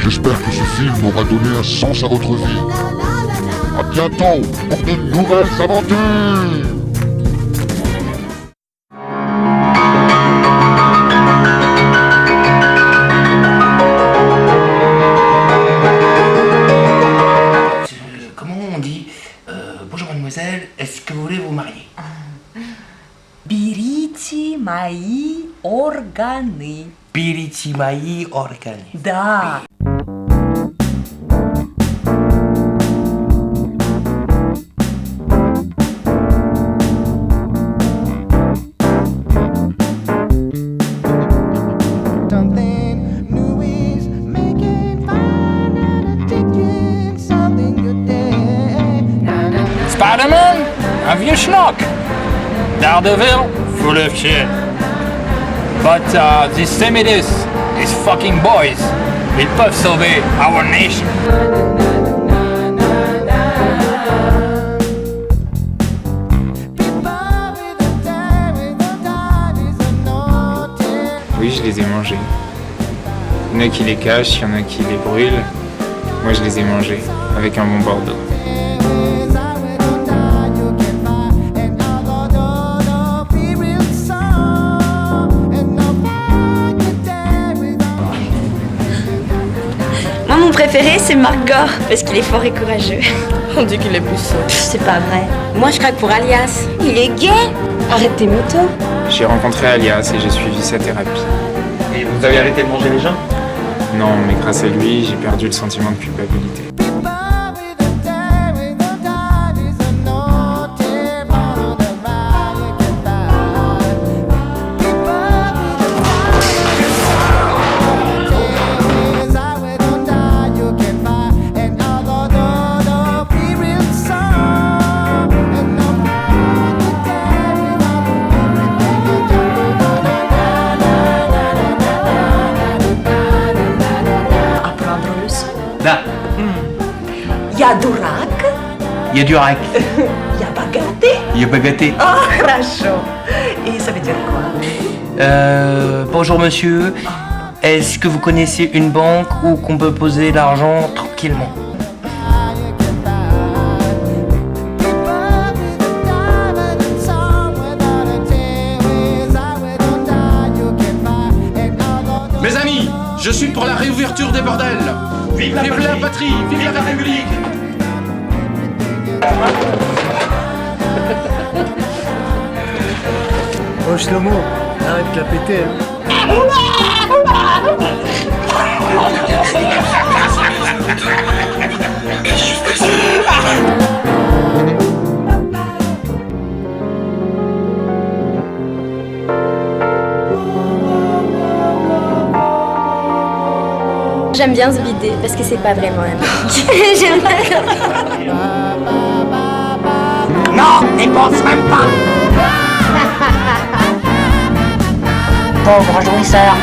D: J'espère que ce film aura donné un sens à votre vie. À bientôt pour de nouvelles aventures.
M: Bonjour mademoiselle, est-ce que vous voulez vous marier?
J: Берите мои органы.
M: Берите мои органы.
J: Да.
S: Spider-Man, un vieux schnock. Daredevil, full of shit. But this Semidus, these fucking boys, ils peuvent sauver our nation.
L: Oui, je les ai mangés. Il y en a qui les cachent, il y en a qui les brûlent. Moi, je les ai mangés avec un bon Bordeaux.
P: Moi, mon préféré, c'est Marc Gore, parce qu'il est fort et courageux. On dit qu'il est plus saut. C'est pas vrai. Moi, je craque pour Alias. Il est gay. Arrête tes motos.
L: J'ai rencontré Alias et j'ai suivi sa thérapie.
Y: Et vous avez arrêté de manger les gens?
L: Non, mais grâce à lui, j'ai perdu le sentiment de culpabilité.
M: Да.
J: Я дурак.
M: Я дурак.
J: Я богатый.
M: Я богатый.
J: Oh, хорошо. Et ça veut dire quoi?
M: Bonjour monsieur. Est-ce que vous connaissez une banque où qu'on peut poser l'argent tranquillement?
Z: Mes amis, je suis pour la réouverture des bordels. Vive la patrie, vive la République.
H: Oh Shlomo, arrête de la péter.
P: J'aime bien se vider parce que c'est pas vraiment un mec. J'aime pas.
V: Non, n'y pense même pas. Pauvre jouisseur.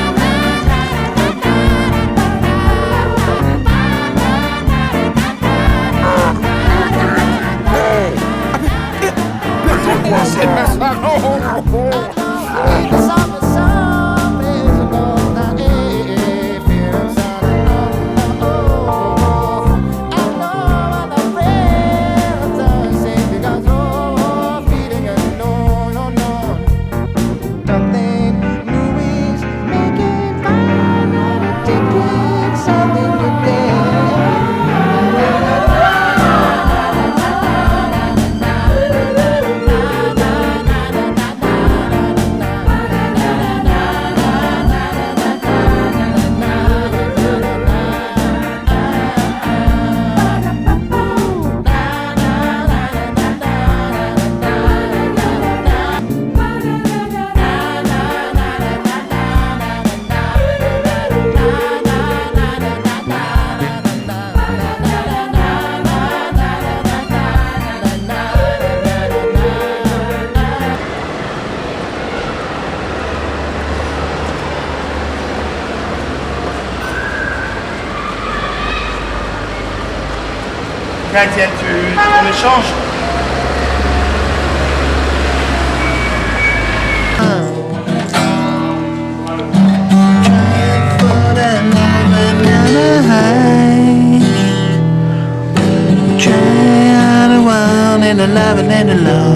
U: Tiens, on échange.
B: And the loving and the love.